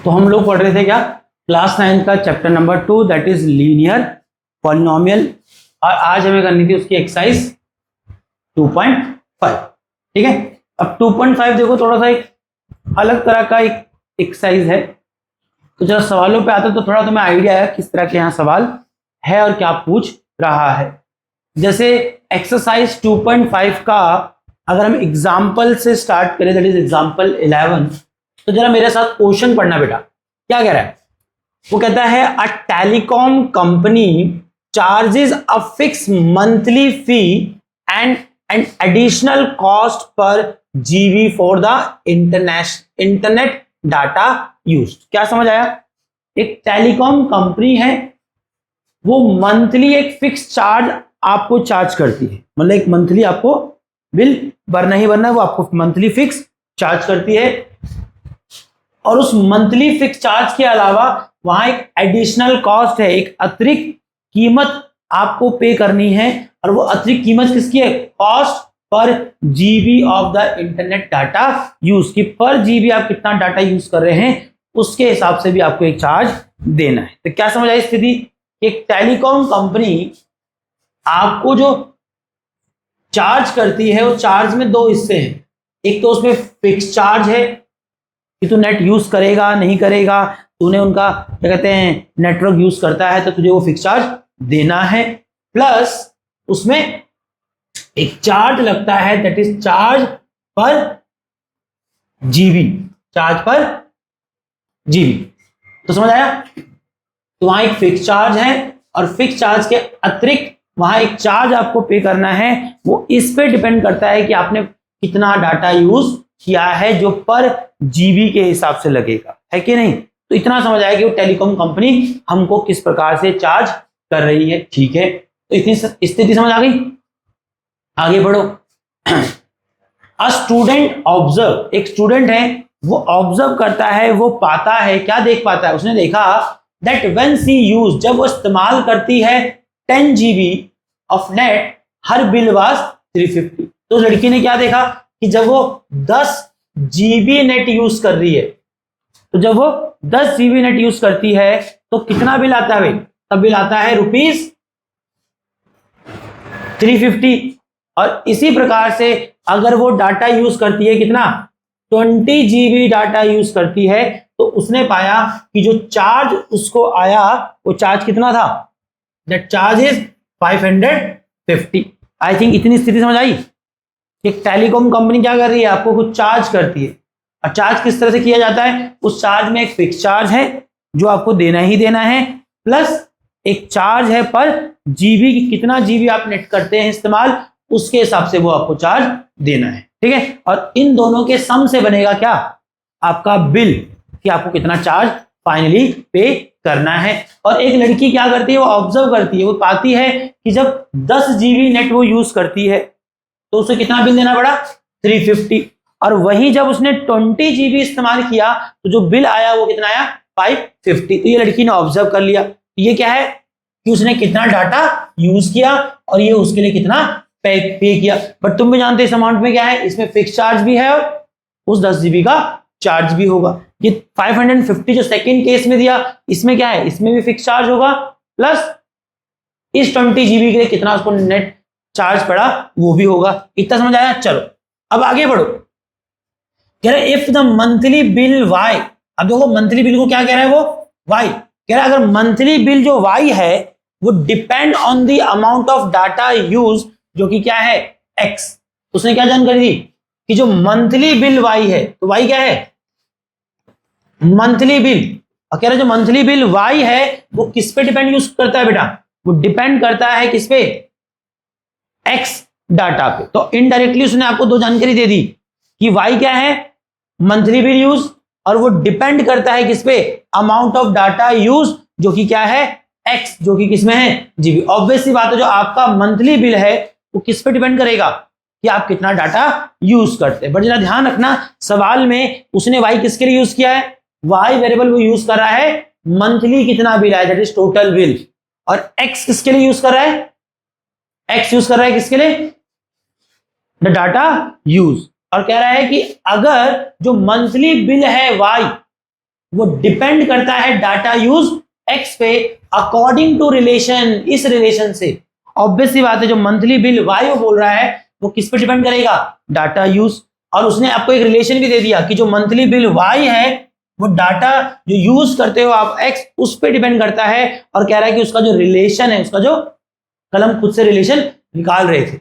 तो हम लोग पढ़ रहे थे क्या, क्लास 9 का chapter number 2 that is linear polynomial, और आज हमें करनी थी उसकी एक्सरसाइज 2.5। ठीक है, अब 2.5 देखो थोड़ा सा एक अलग तरह का एक एक्सरसाइज है। तो जब सवालों पे आते तो थोड़ा तुम्हें आइडिया है किस तरह के यहाँ सवाल है और क्या पूछ रहा है। जैसे एक्सरसाइज 2.5 का अगर हम एग्जाम्पल से स्टार्ट करें, दैट इज एग्जाम्पल 11, तो जरा मेरे साथ क्वेश्चन पढ़ना बेटा। क्या कह रहा है वो, कहता है a telecom company charges a fix monthly fee and an additional cost per GB for the internet data use. क्या समझ आया? एक टेलीकॉम कंपनी है, वो मंथली एक फिक्स चार्ज आपको चार्ज करती है, मतलब एक मंथली आपको बिल भरना ही भरना है, वो आपको मंथली फिक्स चार्ज करती है। और उस मंथली फिक्स चार्ज के अलावा वहां एक एडिशनल कॉस्ट है, एक अतिरिक्त कीमत आपको पे करनी है। और वो अतिरिक्त कीमत किसकी है? Cost per GB of the internet data use, की पर जीबी आप कितना डाटा यूज कर रहे हैं उसके हिसाब से भी आपको एक चार्ज देना है। तो क्या समझ आई स्थिति? एक टेलीकॉम कंपनी आपको जो चार्ज करती है, वो चार्ज में दो हिस्से हैं। एक तो उसमें फिक्स चार्ज है कि तू नेट यूज करेगा नहीं करेगा, तूने उनका क्या कहते हैं नेटवर्क यूज करता है तो तुझे वो फिक्स चार्ज देना है। प्लस उसमें एक चार्ज लगता है दैट इज चार्ज पर जीबी, चार्ज पर जीबी। तो समझ आया? तो वहां एक फिक्स चार्ज है और फिक्स चार्ज के अतिरिक्त वहां एक चार्ज आपको पे करना है। वो इस पे डिपेंड करता है कि आपने कितना डाटा यूज किया है, जो पर जीबी के हिसाब से लगेगा, है कि नहीं? तो इतना समझ आया कि वो टेलीकॉम कंपनी हमको किस प्रकार से चार्ज कर रही है। ठीक है, तो इतनी स्थिति समझ आ गई। आगे बढ़ो। अ स्टूडेंट ऑब्जर्व, एक स्टूडेंट है वो ऑब्जर्व करता है, वो पाता है, क्या देख पाता है? उसने देखा दैट व्हेन सी यूज, जब वो इस्तेमाल करती है 10 GB of net, her bill was 350। तो लड़की ने क्या देखा कि जब वो 10 GB नेट यूज कर रही है, तो जब वो 10 GB नेट यूज करती है तो कितना बिल आता है? तब बिल आता है रुपीज 350। और इसी प्रकार से अगर वो डाटा यूज करती है कितना, 20 GB डाटा यूज करती है, तो उसने पाया कि जो चार्ज उसको आया वो चार्ज कितना था? That charge is 550। I think इतनी स्थिति समझ आई। एक टेलीकॉम कंपनी क्या कर रही है, आपको कुछ चार्ज करती है। और चार्ज किस तरह से किया जाता है? उस चार्ज में एक फिक्स चार्ज है जो आपको देना ही देना है, प्लस एक चार्ज है पर जीबी, की कितना जीबी आप नेट करते हैं इस्तेमाल, उसके हिसाब से वो आपको चार्ज देना है। ठीक है, और इन दोनों के सम से बनेगा क्या? आपका बिल, कि आपको कितना चार्ज फाइनली पे करना है। और एक लड़की क्या करती है, वो ऑब्जर्व करती है, वो पाती है कि जब 10 GB नेट वो यूज करती है तो उसे कितना बिल देना पड़ा? 350। और वहीं जब उसने 20 GB इस्तेमाल किया तो जो बिल आया वो कितना आया? 550। तो ये लड़की ने ऑब्जर्व कर लिया। ये क्या है कि उसने कितना डाटा यूज किया और ये उसके लिए कितना पे किया। बट तुम भी जानते इस अमाउंट में क्या है, इसमें फिक्स चार्ज भी है और उस 10 GB का चार्ज भी होगा। ये 550 जो सेकंड केस में दिया, इसमें क्या है, इसमें भी फिक्स चार्ज होगा, प्लस इस 20 GB के लिए कितना उसको नेट चार्ज पड़ा वो भी होगा। इतना समझ आया? चलो अब आगे बढ़ो। कह रहे if the monthly bill Y, अब देखो मंथली बिल को क्या कह रहा है वो? वाई कह रहा है। अगर मंथली बिल जो वाई है वो depend on the amount of data use, जो कि क्या है? एक्स। उसने क्या जानकारी दी कि जो मंथली बिल वाई है, तो वाई क्या है? Monthly bill. और कह रहे जो मंथली बिल वाई है वो किस पे डिपेंड यूज करता है बेटा? वो डिपेंड करता है किस पे? एक्स डाटा पे। तो इनडायरेक्टली उसने आपको दो जानकारी दे दी कि वाई क्या है? मंथली बिल यूज, और वो डिपेंड करता है किस पे? अमाउंट ऑफ डाटा यूज, जो कि क्या है? एक्स, जो कि किसमें है? जीबी। ऑब्वियस सी बात है, जो आपका मंथली बिल है वो किस पे डिपेंड करेगा कि आप कितना डाटा यूज करते हैं। बट जरा ध्यान रखना, सवाल में उसने वाई किसके लिए यूज किया है? वाई वेरिएबल वो यूज कर रहा है मंथली कितना बिल आया, दैट इज टोटल बिल। और एक्स किसके लिए यूज कर रहा है? एक्स यूज कर रहा है किसके लिए? The data use. और कह रहा है कि अगर जो मंथली बिल है वाई, वो डिपेंड करता है डाटा यूज एक्स पे अकॉर्डिंग टू रिलेशन, इस रिलेशन से। ऑब्वियसली बात है, जो मंथली बिल वाई वो बोल रहा है वो किस पे डिपेंड करेगा, डाटा यूज। और उसने आपको एक रिलेशन भी दे दिया कि जो मंथली बिल वाई है वो डाटा जो यूज करते हो आप एक्स उस पे डिपेंड करता है, और कह रहा है कि उसका जो रिलेशन है, उसका जो कल हम खुद से रिलेशन निकाल रहे थे,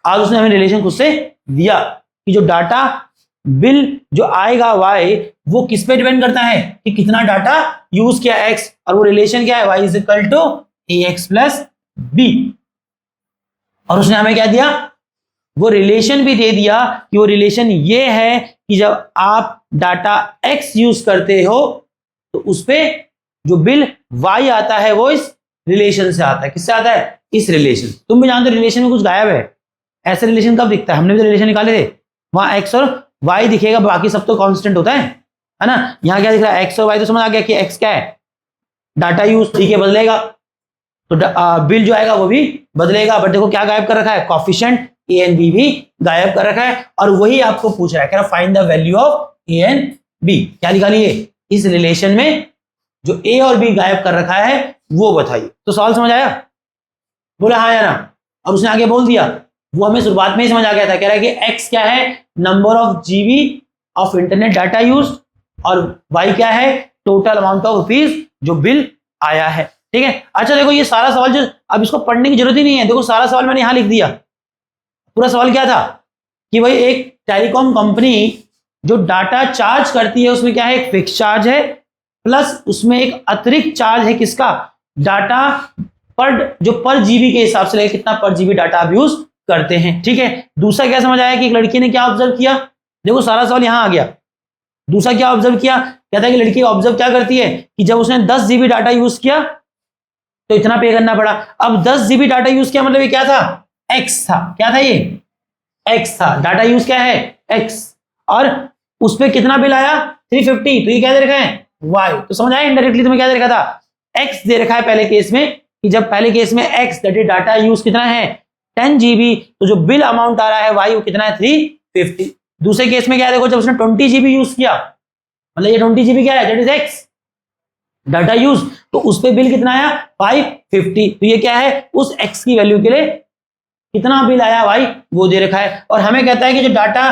आज उसने हमें रिलेशन खुद से दिया कि जो डाटा बिल जो आएगा वाई वो किस पे डिपेंड करता है कि कितना डाटा यूज किया एक्स, और वो रिलेशन क्या है, Y is equal to A X plus B. और उसने हमें क्या दिया, वो रिलेशन भी दे दिया कि वो रिलेशन ये है कि जब आप डाटा एक्स यूज करते हो तो उस पे जो बिल वाई आता है वो इस रिलेशन से आता है। किससे आता है, इस रिलेशन। तुम भी जानते हो रिलेशन में कुछ गायब है, ऐसे रिलेशन कब दिखता है, हमने भी तो रिलेशन निकाले थे, वहां एक्स और वाई दिखेगा, बाकी सब तो कांस्टेंट होता है ना। यहाँ क्या दिख रहा है, एक्स और वाई, तो समझ आ गया कि एक्स क्या है, डाटा यूज, ठीक है, बदलेगा तो बिल जो आएगा वो भी बदलेगा। बट देखो क्या गायब कर रखा है, कॉफिशिएंट ए एंड बी भी गायब कर रखा है, और वही आपको पूछ रहा है, कह रहा find the value of A and B. क्या निकालिए, इस रिलेशन में जो ए और बी गायब कर रखा है वो बताइए। तो सवाल समझ आया, बोला हाँ या ना। और उसने आगे बोल दिया, वो हमें शुरुआत में ही समझ आ गया था, कह रहा है कि एक्स क्या है, number of GB of internet data use, और वाई क्या है, टोटल अमाउंट ऑफ रुपीज जो बिल आया है। ठीक है, अच्छा देखो ये सारा सवाल जो, अब इसको पढ़ने की जरूरत ही नहीं है, देखो सारा सवाल मैंने यहां लिख दिया। पूरा सवाल क्या था कि भाई एक टेलीकॉम कंपनी जो डाटा चार्ज करती है उसमें क्या है, एक फिक्स चार्ज है, प्लस उसमें एक अतिरिक्त चार्ज है किसका, डाटा पर जीबी के हिसाब से कितना पर जीबी डाटा आप यूज करते हैं। ठीक है, दूसरा क्या समझ आया कि एक लड़की ने क्या ऑब्जर्व किया, देखो सारा सवाल यहां आ गया। दूसरा क्या ऑब्जर्व किया, कहता है कि लड़की ऑब्जर्व क्या करती है कि जब उसने 10 जीबी डाटा यूज किया तो इतना पे करना पड़ा। अब 10 जीबी डाटा यूज किया मतलब ये क्या था, एक्स था। क्या था ये, एक्स था। डाटा यूज क्या है, एक्स, और उस पर कितना बिल आया 350, तो ये क्या दे रखा है, वाई। तो समझ आया इनडायरेक्टली तुम्हें क्या दे रखा था, एक्स दे रखा है पहले केस में, कि जब पहले केस में x that is data use कितना है 10 जीबी, तो जो बिल अमाउंट आ रहा है वाई वो कितना है 350। दूसरे केस में क्या है, देखो जब उसने 20 जीबी यूज किया, मतलब ये 20 जीबी क्या है, that is x data use, तो उस पे बिल कितना आया 550। तो ये क्या है, उस एक्स की वैल्यू के लिए कितना बिल आया वाई वो दे रखा है। और हमें कहता है कि जो डाटा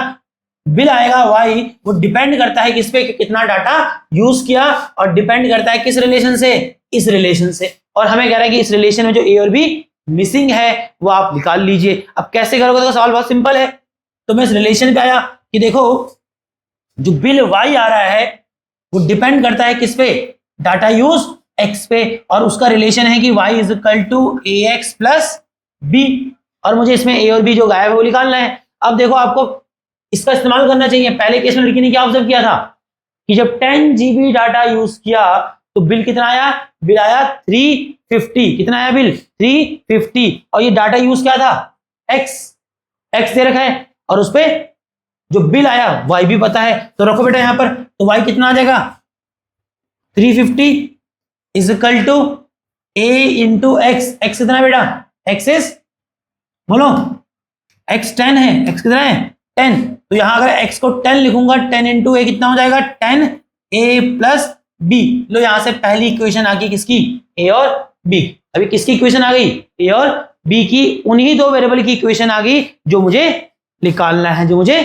बिल आएगा वाई वो डिपेंड करता है किस पे, कि कितना डाटा यूज किया, और डिपेंड करता है किस रिलेशन से, इस रिलेशन से। और हमें कह रहा है कि इस रिलेशन में जो ए और बी मिसिंग है वो आप निकाल लीजिए। अब कैसे करोगे, तो सवाल बहुत सिंपल है। तो मैं इस रिलेशन पे आया कि देखो जो बिल वाई आ रहा है वो डिपेंड करता है किस पे, डाटा यूज एक्स पे, और उसका रिलेशन है कि Y is equal to A X plus B, और मुझे इसमें ए और बी जो गायब है वो निकालना है। अब देखो आपको इसका इस्तेमाल करना चाहिए। पहले केस में लड़की ने क्या ऑब्जर्व किया था कि जब 10 जीबी डाटा यूज किया तो बिल कितना आया, बिल आया 350। कितना आया बिल 350, और ये डाटा यूज क्या था एक्स, एक्स दे रखा है, और उस पे जो बिल आया वाई भी पता है। तो रखो बेटा यहां पर, तो वाई कितना आ जाएगा 350 is equal to A into X. X कितना है बेटा, एक्स इज, बोलो एक्स 10 है, एक्स कितना है 10। तो यहां अगर एक्स को 10 लिखूंगा, 10 इंटू ए कितना हो जाएगा 10 ए प्लस बी। लो यहां से पहली इक्वेशन आ गई किसकी, ए और बी। अभी किसकी इक्वेशन आ गई, ए और बी की, उन्हीं दो वेरिएबल की इक्वेशन आ गई जो मुझे निकालना है, जो मुझे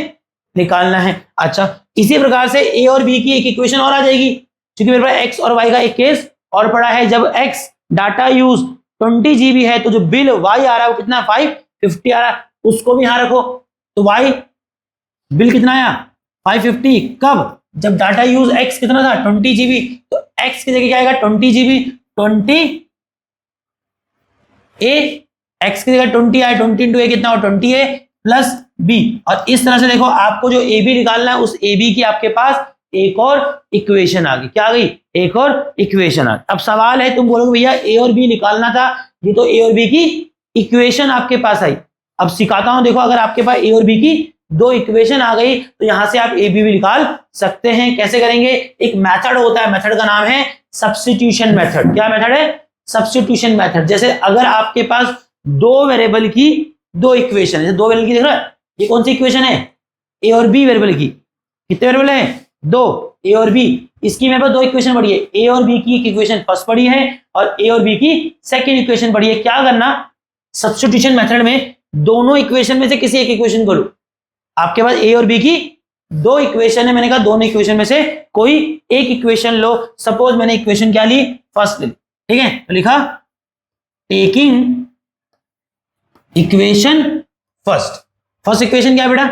निकालना है। अच्छा, इसी प्रकार से ए और बी की एक इक्वेशन और आ जाएगी, क्योंकि मेरे पास एक्स और वाई का एक केस और पड़ा है। जब एक्स डाटा यूज 20 जीबी है तो जो बिल वाई आ रहा है वो कितना 550 आ रहा है, उसको भी यहां रखो। तो वाई बिल कितना आया 550, कब, जब डाटा यूज एक्स कितना था 20 जीबी, तो एक्स की जगह क्या आएगा 20 जीबी, 20 ए, एक्स की जगह 20 आए, 20 इंटू ए कितना हो 20 ए प्लस बी। और इस तरह से देखो आपको जो ए बी निकालना है, उस ए बी की आपके पास एक और इक्वेशन आ गई। क्या आ गई, एक और इक्वेशन आ गई। अब सवाल है, तुम बोलोगे भैया ए और बी निकालना था, ये तो ए और बी की इक्वेशन आपके पास आई। अब सिखाता हूं, देखो अगर आपके पास ए और बी की दो इक्वेशन आ गई तो यहां से आप ए बी भी निकाल सकते हैं। कैसे करेंगे, एक मेथड होता है, मेथड का नाम है सब्स्टिट्यूशन मेथड। क्या मेथड है, सब्स्टिट्यूशन मेथड। जैसे अगर आपके पास दो वेरिएबल की दो इक्वेशन है, दो वेरिएबल की देख रहा है, ये कौन सी इक्वेशन है, ए और बी वेरिएबल की, कितने वेरिएबल है, दो, ए और बी। इसकी मेरे पास दो इक्वेशन पड़ी है, ए और बी की एक इक्वेशन फर्स्ट पड़ी है और ए और बी की सेकंड इक्वेशन पड़ी है। क्या करना, सब्स्टिट्यूशन मेथड में दोनों इक्वेशन में से किसी एक इक्वेशन को लो। आपके पास ए और बी की दो इक्वेशन है, मैंने कहा दोनों इक्वेशन में से कोई एक इक्वेशन लो। सपोज मैंने इक्वेशन क्या ली, फर्स्ट ली, ठीक है, तो लिखा टेकिंग इक्वेशन फर्स्ट इक्वेशन क्या है बेटा,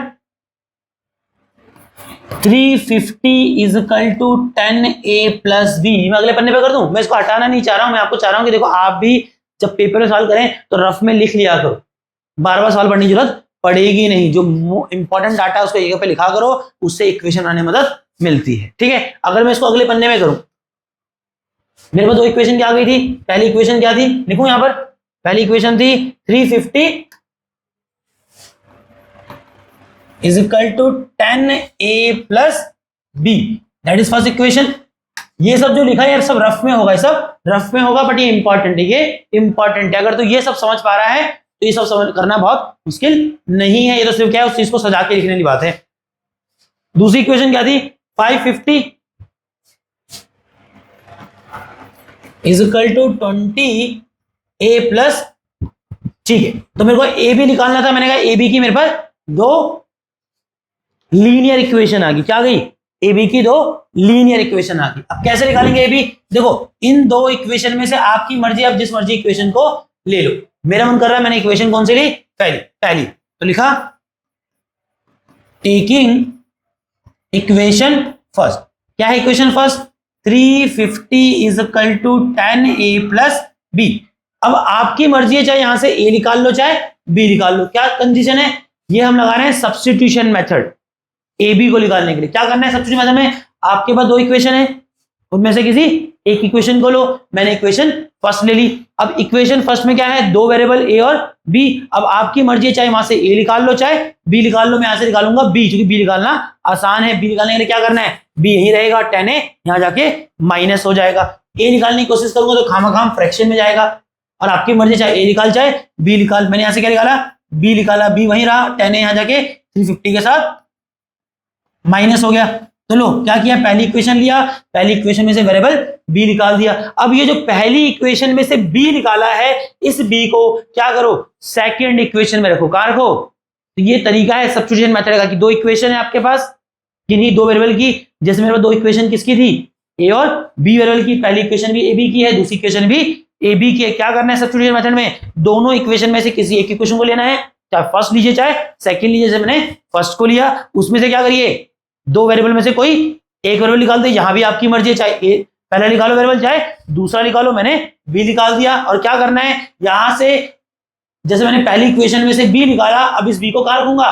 350 is equal to 10a plus B. मैं अगले पन्ने पे कर दूं, मैं इसको हटाना नहीं चाह रहा हूं, मैं आपको चाह रहा हूं कि देखो आप भी जब पेपर में सवाल करें तो रफ में लिख लिया करो, बार बार सवाल पढ़ने की जरूरत पड़ेगी नहीं। जो इंपॉर्टेंट डाटा है उसको एक पे लिखा करो, उससे इक्वेशन बनाने में मदद मिलती है, ठीक है। अगर मैं इसको अगले पन्ने में करूं, मेरे पास दो इक्वेशन क्या आ गई थी, पहली इक्वेशन क्या थी, लिखूं यहां पर, पहली इक्वेशन थी 350 is equal to 10a plus B, that is first equation. ये सब जो लिखा है यार सब रफ में होगा, ये सब रफ में होगा, बट ये इंपॉर्टेंट है, ये इंपॉर्टेंट है। अगर तो ये सब समझ पा रहा है तो ये सब समझ करना बहुत मुश्किल नहीं है, ये तो सिर्फ क्या है उस चीज को सजा के लिखने वाली बात है। दूसरी इक्वेशन क्या थी, 550 is equal to 20a plus, ठीक है। तो मेरे को ए बी निकालना था, मैंने कहा ए बी की मेरे पास दो लीनियर इक्वेशन आ गई, क्या गई, ए बी की दो लीनियर इक्वेशन आ गई। अब कैसे निकालेंगे ए बी, देखो इन दो इक्वेशन में से आपकी मर्जी, आप जिस मर्जी इक्वेशन को ले लो। मेरा मन कर रहा है मैंने इक्वेशन कौन सी ली, पहली, तो लिखा टेकिंग इक्वेशन फर्स्ट। क्या है equation first, 350 is equal to 10a plus B. अब आपकी मर्जी है, चाहे यहां से a निकाल लो चाहे b निकाल लो। क्या कंडीशन है, ये हम लगा रहे हैं सब्स्टिट्यूशन मेथड, ए बी को निकालने के लिए। क्या करना है सब्स्टिट्यूशन मेथड में, आपके पास दो इक्वेशन है, उनमें से किसी एक इक्वेशन को लो। मैंने इक्वेशन फर्स्ट ले ली। अब इक्वेशन फर्स्ट में क्या है, दो वेरिएबल ए और बी। अब आपकी मर्जी है, चाहे वहां से ए निकाल लो चाहे बी निकाल लो। मैं यहां से निकालूंगा बी, क्योंकि बी निकालना आसान है। बी निकालने के लिए क्या करना है, बी यही रहेगा, 10a यहां जाके माइनस हो जाएगा। ए निकालने की कोशिश करूंगा तो खामखाम फ्रैक्शन में जाएगा, और आपकी मर्जी चाहे ए निकाल चाहे बी निकाल। मैंने यहां से क्या निकाला, बी निकाला, बी वहीं रहा, 10a यहां जाके 350 के साथ माइनस हो गया। तो लो क्या किया, पहली इक्वेशन लिया, पहली इक्वेशन में से वेरिएबल बी निकाल दिया। अब ये जो पहली इक्वेशन में से बी निकाला है, इस बी को क्या करो, सेकंड इक्वेशन में रखो। कहां रखो, तो ये तरीका है सब्स्टिट्यूशन मेथड का कि दो इक्वेशन है आपके पास, किन्हीं दो वेरिएबल की। जैसे मेरे पास दो इक्वेशन किसकी थी, ए और बी वेरिएबल की। पहली इक्वेशन भी ए बी की है, दूसरी इक्वेशन भी ए बी की है। क्या करना है सब्स्टिट्यूशन मेथड में, दोनों इक्वेशन में से किसी एक इक्वेशन को लेना है, चाहे फर्स्ट लीजिए चाहे सेकंड लीजिए। जैसे मैंने फर्स्ट को लिया, उसमें से क्या करिए, दो वेरिएबल में से कोई एक वेरिएबल निकाल दे। यहां भी आपकी मर्जी है, चाहे ए पहला निकालो वेरिएबल चाहे दूसरा निकालो। मैंने बी निकाल दिया। और क्या करना है, यहां से जैसे मैंने पहली इक्वेशन में से बी निकाला, अब इस बी को कहां रखूंगा,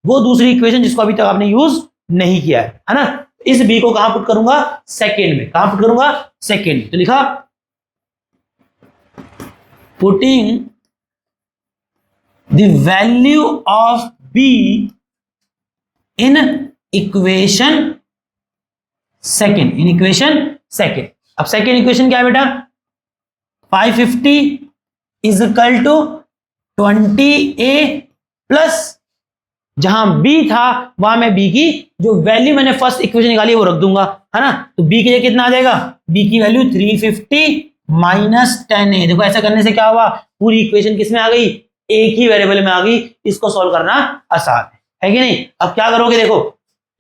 वो दूसरी इक्वेशन जिसको अभी तक आपने यूज नहीं किया है ना, इस बी को कहां पुट करूंगा, सेकेंड में। कहां पुट करूंगा, सेकेंड। तो लिखा putting the value of B in equation second, in equation second. अब सेकेंड इक्वेशन क्या है बेटा, 550 is equal to 20a plus, जहां b था वहां मैं b की जो वैल्यू मैंने फर्स्ट इक्वेशन निकाली वो रख दूंगा, है ना। तो b की जगह कितना आ जाएगा, b की वैल्यू 350 माइनस 10a। देखो ऐसा करने से क्या हुआ, पूरी इक्वेशन किस में आ गई, एक ही वेरिएबल में आ गई। इसको सॉल्व करना आसान है कि नहीं। अब क्या करोगे, देखो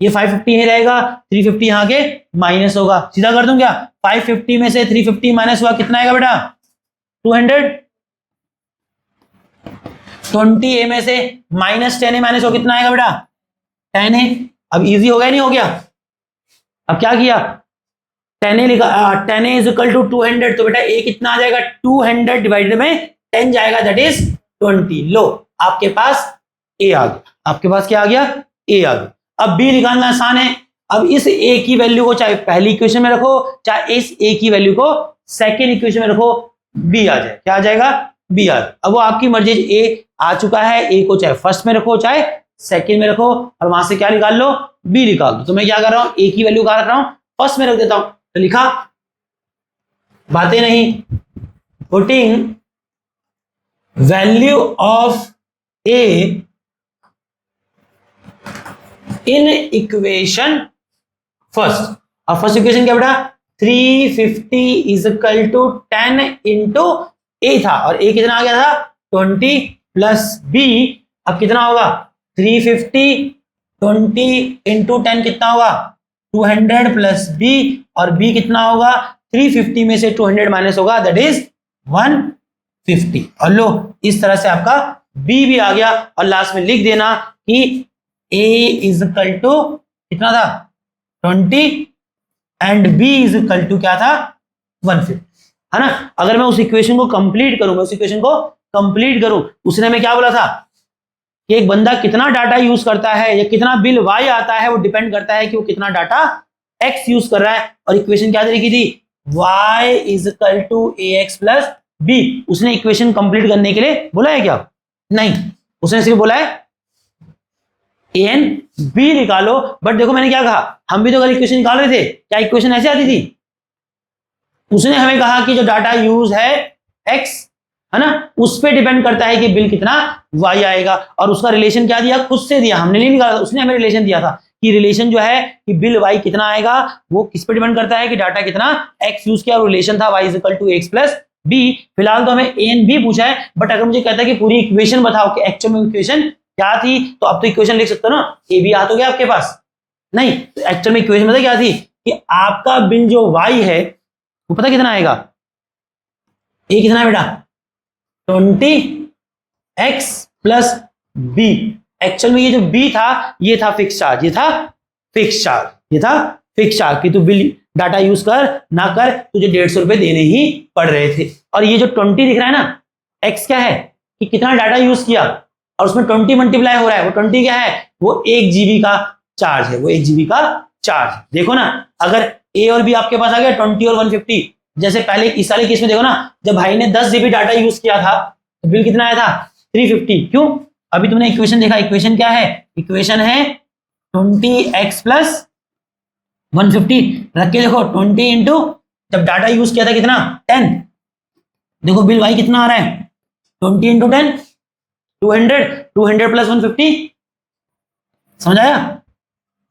ये 550 ही रहेगा, 350 यहां के माइनस होगा, सीधा कर दूं क्या, 550 में से 350 माइनस हुआ, कितना आएगा बेटा, 200। 20a में से माइनस 10a माइनस हो, कितना आएगा बेटा, 10a। अब इजी हो गया नहीं हो गया। अब क्या किया, 10a लिखा, 10a इज इक्वल टू 200। तो बेटा a कितना आ जाएगा, 200 डिवाइडेड में 10 जाएगा, दैट इज 20। लो आपके पास a आ गया, आपके पास क्या आ गया, a आ गया। अब b निकालना आसान है। अब इस a की वैल्यू को चाहे पहली इक्वेशन में रखो, चाहे इस a की वैल्यू को सेकेंड इक्वेशन में रखो, b आ जाए, क्या आ जाएगा, b आ। अब वो आपकी मर्जी, a आ चुका है, a को चाहे फर्स्ट में रखो चाहे सेकेंड में रखो, और वहां से क्या निकाल लो, b निकाल दो। तो मैं क्या कर रहा हूं, a की वैल्यू कहां रख रहा हूं, फर्स्ट में रख देता हूं। तो लिखा, बातें नहीं, putting value of a in equation first. और फर्स्ट इक्वेशन क्या बेटा 350 इज इक्वल टू 10 इंटू ए था, और ए कितना आ गया था 20 प्लस बी। अब कितना होगा 350 20 इंटू 10 कितना होगा 200 प्लस बी, और बी कितना होगा 350 में से 200 माइनस होगा दैट इज 150। और लो इस तरह से आपका बी भी आ गया, और लास्ट में लिख देना कि ए इज इक्वल टू कितना था 20 and B is equal to क्या था 150, है ना। अगर मैं उस इक्वेशन को कंप्लीट करूं, उसने हमें क्या बोला था कि एक बंदा कितना डाटा यूज करता है या कितना बिल वाई आता है वो डिपेंड करता है कि वो कितना डाटा एक्स यूज कर रहा है। और इक्वेशन क्या लिखी थी y is equal to ax plus B. उसने इक्वेशन कंप्लीट करने के लिए बोला है क्या? नहीं, उसने सिर्फ बोला है an b निकालो। बट देखो मैंने क्या कहा, हम भी तो कल इक्वेशन निकाल रहे थे, क्या इक्वेशन ऐसे आती थी? उसने हमें कहा कि जो डाटा यूज है x, है ना, उस पे डिपेंड करता है कि बिल कितना y आएगा। और उसका रिलेशन क्या दिया, खुद से दिया, हमने नहीं निकाला, उसने हमें रिलेशन दिया था कि रिलेशन जो है कि बिल y कितना आएगा वो किस पे डिपेंड करता है कि डाटा कितना x यूज किया, और रिलेशन था y is equal to x plus b। फिलहाल तो हमें a एंड b पूछा है, बट अगर मुझे कहता है कि पूरी इक्वेशन बताओ कि एक्चुअल में इक्वेशन क्या थी, तो अब तो इक्वेशन लिख सकते हो ना, a b आ तो गया आपके पास। नहीं, एक्चुअल में इक्वेशन पता क्या थी कि आपका बिल जो y है वो पता कितना आएगा, a कितना है बेटा 20x प्लस बी। एक्चुअल में ये जो b था ये था फिक्स चार्ज, ये था फिक्स चार्ज कि तू बिल डाटा यूज कर ना कर तुझे 150 रुपए देने ही पड़ रहे थे। और ये जो 20 दिख रहा है ना, x क्या है कि कितना डाटा यूज किया, और उसमें 20 मल्टीप्लाई हो रहा है, वो 20 क्या है, वो 1 GB का चार्ज है, वो 1 GB का चार्ज। देखो ना, अगर a और b आपके पास आ गया 20 और 150, जैसे पहले इस वाले केस में देखो ना, जब भाई ने 10 GB डाटा यूज किया था तो बिल कितना आया था 350। क्यों? अभी तुमने इक्वेशन देखा, इक्वेशन क्या है, इक्वेशन है 20x प्लस 150 रख के देखो 20 इंटू जब डाटा यूज किया था कितना 10, देखो बिल भाई कितना आ रहा है 20 इंटू 10 200 प्लस 150, समझ आया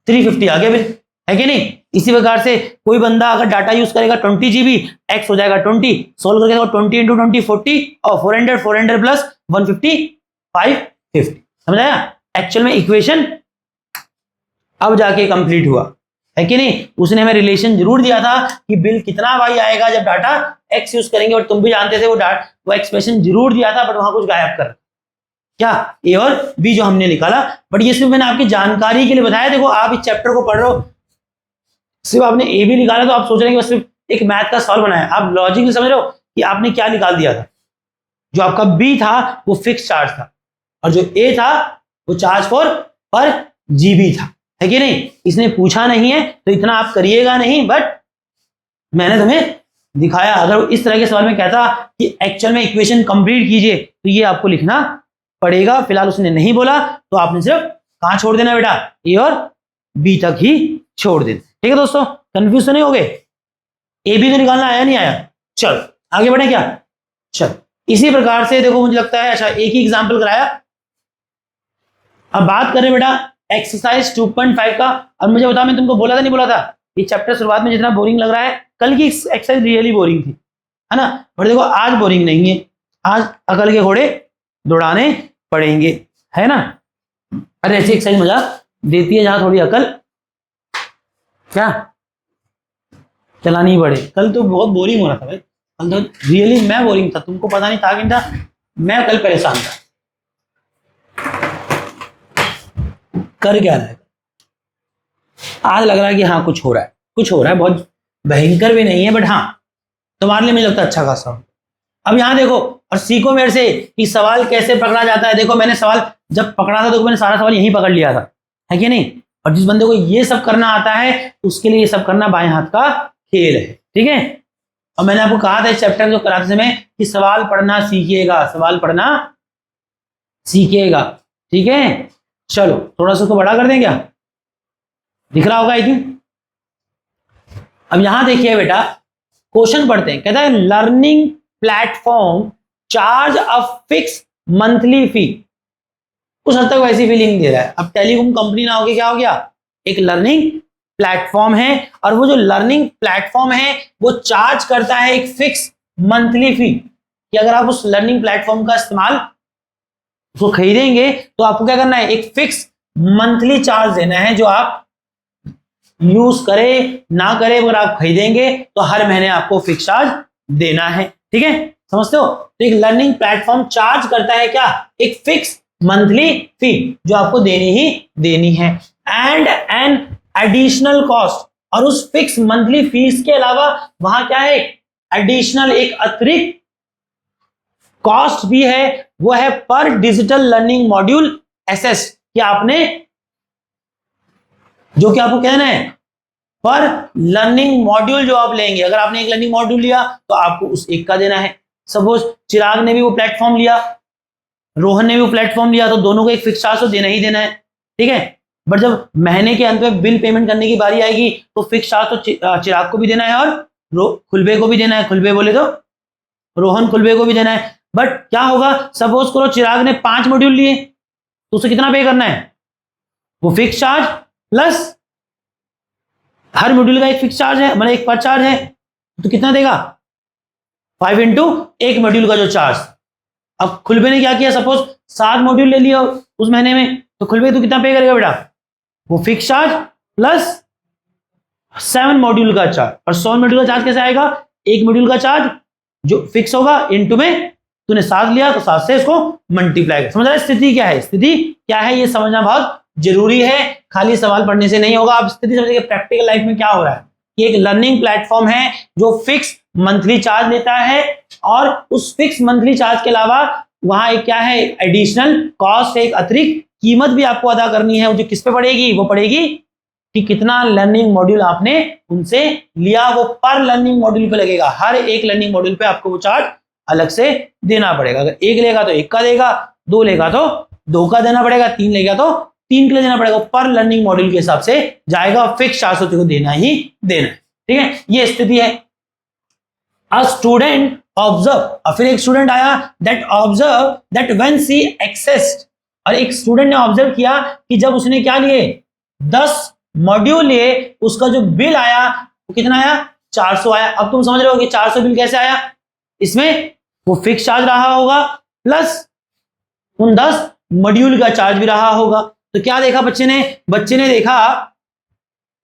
350 आ गया बिल, है कि नहीं। इसी प्रकार से कोई बंदा अगर डाटा यूज करेगा 20 GB, एक्स हो जाएगा 20, सोल्व करके देखो 20 इंटू 20 40, और 400 प्लस 150 550, समझ आया। एक्चुअल में इक्वेशन अब जाके कंप्लीट हुआ, है कि नहीं। उसने हमें रिलेशन जरूर दिया था कि बिल कितना वाई आएगा जब डाटा एक्स यूज करेंगे, और तुम भी जानते थे वो एक्सप्रेशन जरूर दिया था, बट वहां कुछ गायब कर क्या ए और बी जो हमने निकाला। बट ये सिर्फ मैंने आपकी जानकारी के लिए बताया। देखो आप इस चैप्टर को पढ़ रहे हो, सिर्फ आपने ए बी निकाला तो आप सोच रहे हैं कि बस सिर्फ एक मैथ का सॉल्व बनाया, आप लॉजिक समझ रहे हो कि आपने क्या निकाल दिया था। जो आपका बी था वो फिक्स चार्ज था, और जो ए था वो चार्ज फॉर पर जीबी था, है कि नहीं। इसने पूछा नहीं है तो इतना आप करिएगा नहीं, बट मैंने तुम्हें दिखाया। अगर इस तरह के सवाल में कहता कि एक्चुअल में इक्वेशन कंप्लीट कीजिए तो ये आपको लिखना पड़ेगा। फिलहाल उसने नहीं बोला तो आपने सिर्फ कहां छोड़ देना बेटा, ए और बी तक ही छोड़ देना। ठीक है दोस्तों, कंफ्यूज तो नहीं हो गए। ए बी तो निकालना आया नहीं आया, चलो आगे बढ़े क्या। चलो इसी प्रकार से देखो, मुझे लगता है अच्छा एक ही एग्जांपल कराया। अब बात करें बेटा एक्सरसाइज 2.5 का। अब मुझे बताओ, मैं तुमको बोला था नहीं बोला था, ये चैप्टर शुरुआत में जितना बोरिंग लग रहा है, कल की एक्सरसाइज रियली बोरिंग थी, है ना। बट देखो आज बोरिंग नहीं है, आज अकल के घोड़े दौड़ाने पड़ेंगे, है ना। अरे ऐसी एक्सरसाइज मजा देती है जहां थोड़ी अकल क्या चलानी पड़े। कल तो बहुत बोरिंग हो रहा था भाई, कल तो रियली मैं बोरिंग था, तुमको पता नहीं था कि था, मैं कल परेशान था। कर क्या रहा है आज, लग रहा है कि हाँ कुछ हो रहा है, बहुत भयंकर भी नहीं है, बट हाँ तुम्हारे लिए मुझे लगता है अच्छा खासा। अब यहाँ देखो और सीखो मेरे से कि सवाल कैसे पकड़ा जाता है। देखो मैंने सवाल जब पकड़ा था तो मैंने सारा सवाल यहीं पकड़ लिया था, है कि नहीं। और जिस बंदे को ये सब करना आता है उसके लिए ये सब करना बाएं हाथ का खेल है, ठीक है। और मैंने आपको कहा था इस चैप्टर को कराते समय कि सवाल पढ़ना सीखिएगा, ठीक है। चलो थोड़ा सा तो बड़ा कर दें क्या, दिख रहा होगा आई थिंक। अब यहां देखिए बेटा, क्वेश्चन पढ़ते हैं। कहता है learning platform charge a fix monthly fee. कुछ हद तक वैसी फीलिंग दे रहा है। अब टेलीकॉम कंपनी ना होगी क्या हो गया, एक लर्निंग प्लेटफॉर्म है, और वो जो लर्निंग प्लेटफॉर्म है वो चार्ज करता है एक फिक्स मंथली फी, कि अगर आप उस लर्निंग प्लेटफॉर्म का इस्तेमाल उसको खरीदेंगे तो आपको क्या करना है, एक फिक्स मंथली चार्ज देना है, जो आप यूज करें ना करें, अगर आप खरीदेंगे तो हर महीने आपको फिक्स चार्ज देना है। ठीक है, समझते हो? तो एक लर्निंग प्लेटफॉर्म चार्ज करता है क्या, एक फिक्स मंथली फी जो आपको देनी ही देनी है, एंड एन एडिशनल कॉस्ट, और उस फिक्स मंथली फीस के अलावा वहां क्या है, एडिशनल एक अतिरिक्त कॉस्ट भी है, वो है पर डिजिटल लर्निंग मॉड्यूल एसेस, कि आपने जो कि आपको कहना है पर लर्निंग मॉड्यूल जो आप लेंगे, अगर आपने एक लर्निंग मॉड्यूल लिया तो आपको उस एक का देना है। सपोज चिराग ने भी वो प्लेटफॉर्म लिया, रोहन ने भी वो प्लेटफॉर्म लिया, तो दोनों को एक फिक्स चार्ज तो देना ही देना है। ठीक है, बट जब महीने के अंत में बिल पेमेंट करने की बारी आएगी तो फिक्स चार्ज तो चिराग को भी देना है और खुलबे को भी देना है, खुलबे बोले तो रोहन, खुलबे को भी देना है। बट क्या होगा, सपोज करो चिराग ने 5 मॉड्यूल लिए, तो उसे कितना पे करना है, वो फिक्स चार्ज प्लस हर मॉड्यूल का एक फिक्स चार्ज है, मतलब एक पर चार्ज है, तो कितना देगा, 5 इंटू एक मॉड्यूल का जो चार्ज। अब खुलबे ने क्या किया, सपोज 7 मॉड्यूल ले लिया उस महीने में, तो खुलबे तो कितना पे करेगा बेटा, वो फिक्स चार्ज प्लस 7 मॉड्यूल का चार्ज। और 100 मॉड्यूल का चार्ज कैसे आएगा, एक मॉड्यूल का चार्ज जो फिक्स होगा इंटू में तूने 7 लिया तो 7 से इसको मल्टीप्लाई कर। समझ रहा है स्थिति क्या है, स्थिति क्या है, ये समझना बहुत जरूरी है, खाली सवाल पढ़ने से नहीं होगा। आप स्थिति समझिए प्रैक्टिकल लाइफ में क्या हो रहा है, कि एक लर्निंग प्लेटफॉर्म है जो फिक्स मंथली चार्ज लेता है, और उस फिक्स मंथली चार्ज के अलावा वहां एक क्या है, एडिशनल कॉस्ट, एक अतिरिक्त कीमत भी आपको अदा करनी है, जो किस पे पड़ेगी, वो पड़ेगी कि कितना लर्निंग मॉड्यूल आपने उनसे लिया, वो पर लर्निंग मॉड्यूल पे लगेगा। हर एक लर्निंग मॉड्यूल पे आपको वो चार्ज अलग से देना पड़ेगा। अगर एक लेगा तो एक का देगा, 2 लेगा तो 2 का देना पड़ेगा, 3 लेगा तो 3 के लिए देना पड़ेगा। पर लर्निंग मॉड्यूल के हिसाब से जाएगा, फिक्स चार्ज को देना ही देना। ठीक है, ये स्थिति है। अ स्टूडेंट ऑब्जर्व, और फिर एक स्टूडेंट आया that observe that when C accessed, और एक स्टूडेंट ने ऑब्जर्व किया कि जब उसने क्या लिए, 10 मॉड्यूल लिए, उसका जो बिल आया वो कितना आया, 400 आया। अब तुम समझ रहे हो कि 400 बिल कैसे आया, इसमें वो फिक्स चार्ज रहा होगा प्लस उन 10 मॉड्यूल का चार्ज भी रहा होगा। तो क्या देखा बच्चे ने देखा,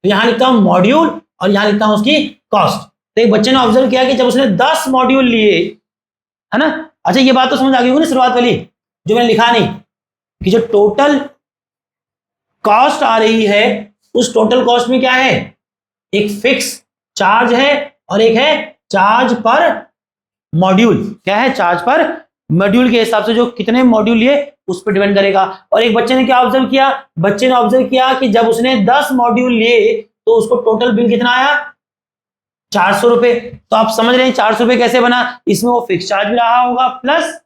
तो यहां लिखता हूं मॉड्यूल और यहां लिखता हूं उसकी कॉस्ट। तो एक बच्चे ने ऑब्जर्व किया कि जब उसने 10 मॉड्यूल लिए, है ना। अच्छा, ये बात तो समझ आ गई होगी ना शुरुआत वाली, जो मैंने लिखा नहीं, कि जो टोटल कॉस्ट आ रही है उस टोटल कॉस्ट में क्या है, एक फिक्स चार्ज है और एक है चार्ज पर मॉड्यूल। क्या है, चार्ज पर मॉड्यूल के हिसाब से जो कितने मॉड्यूल लिए उस पर डिपेंड करेगा। और एक बच्चे ने क्या ऑब्जर्व किया, बच्चे ने ऑब्जर्व किया कि जब उसने 10 मॉड्यूल लिए तो उसको टोटल बिल कितना आया, 400 रुपए। तो आप समझ रहे हैं 400 रुपए कैसे बना, इसमें वो फिक्स चार्ज भी रहा होगा प्लस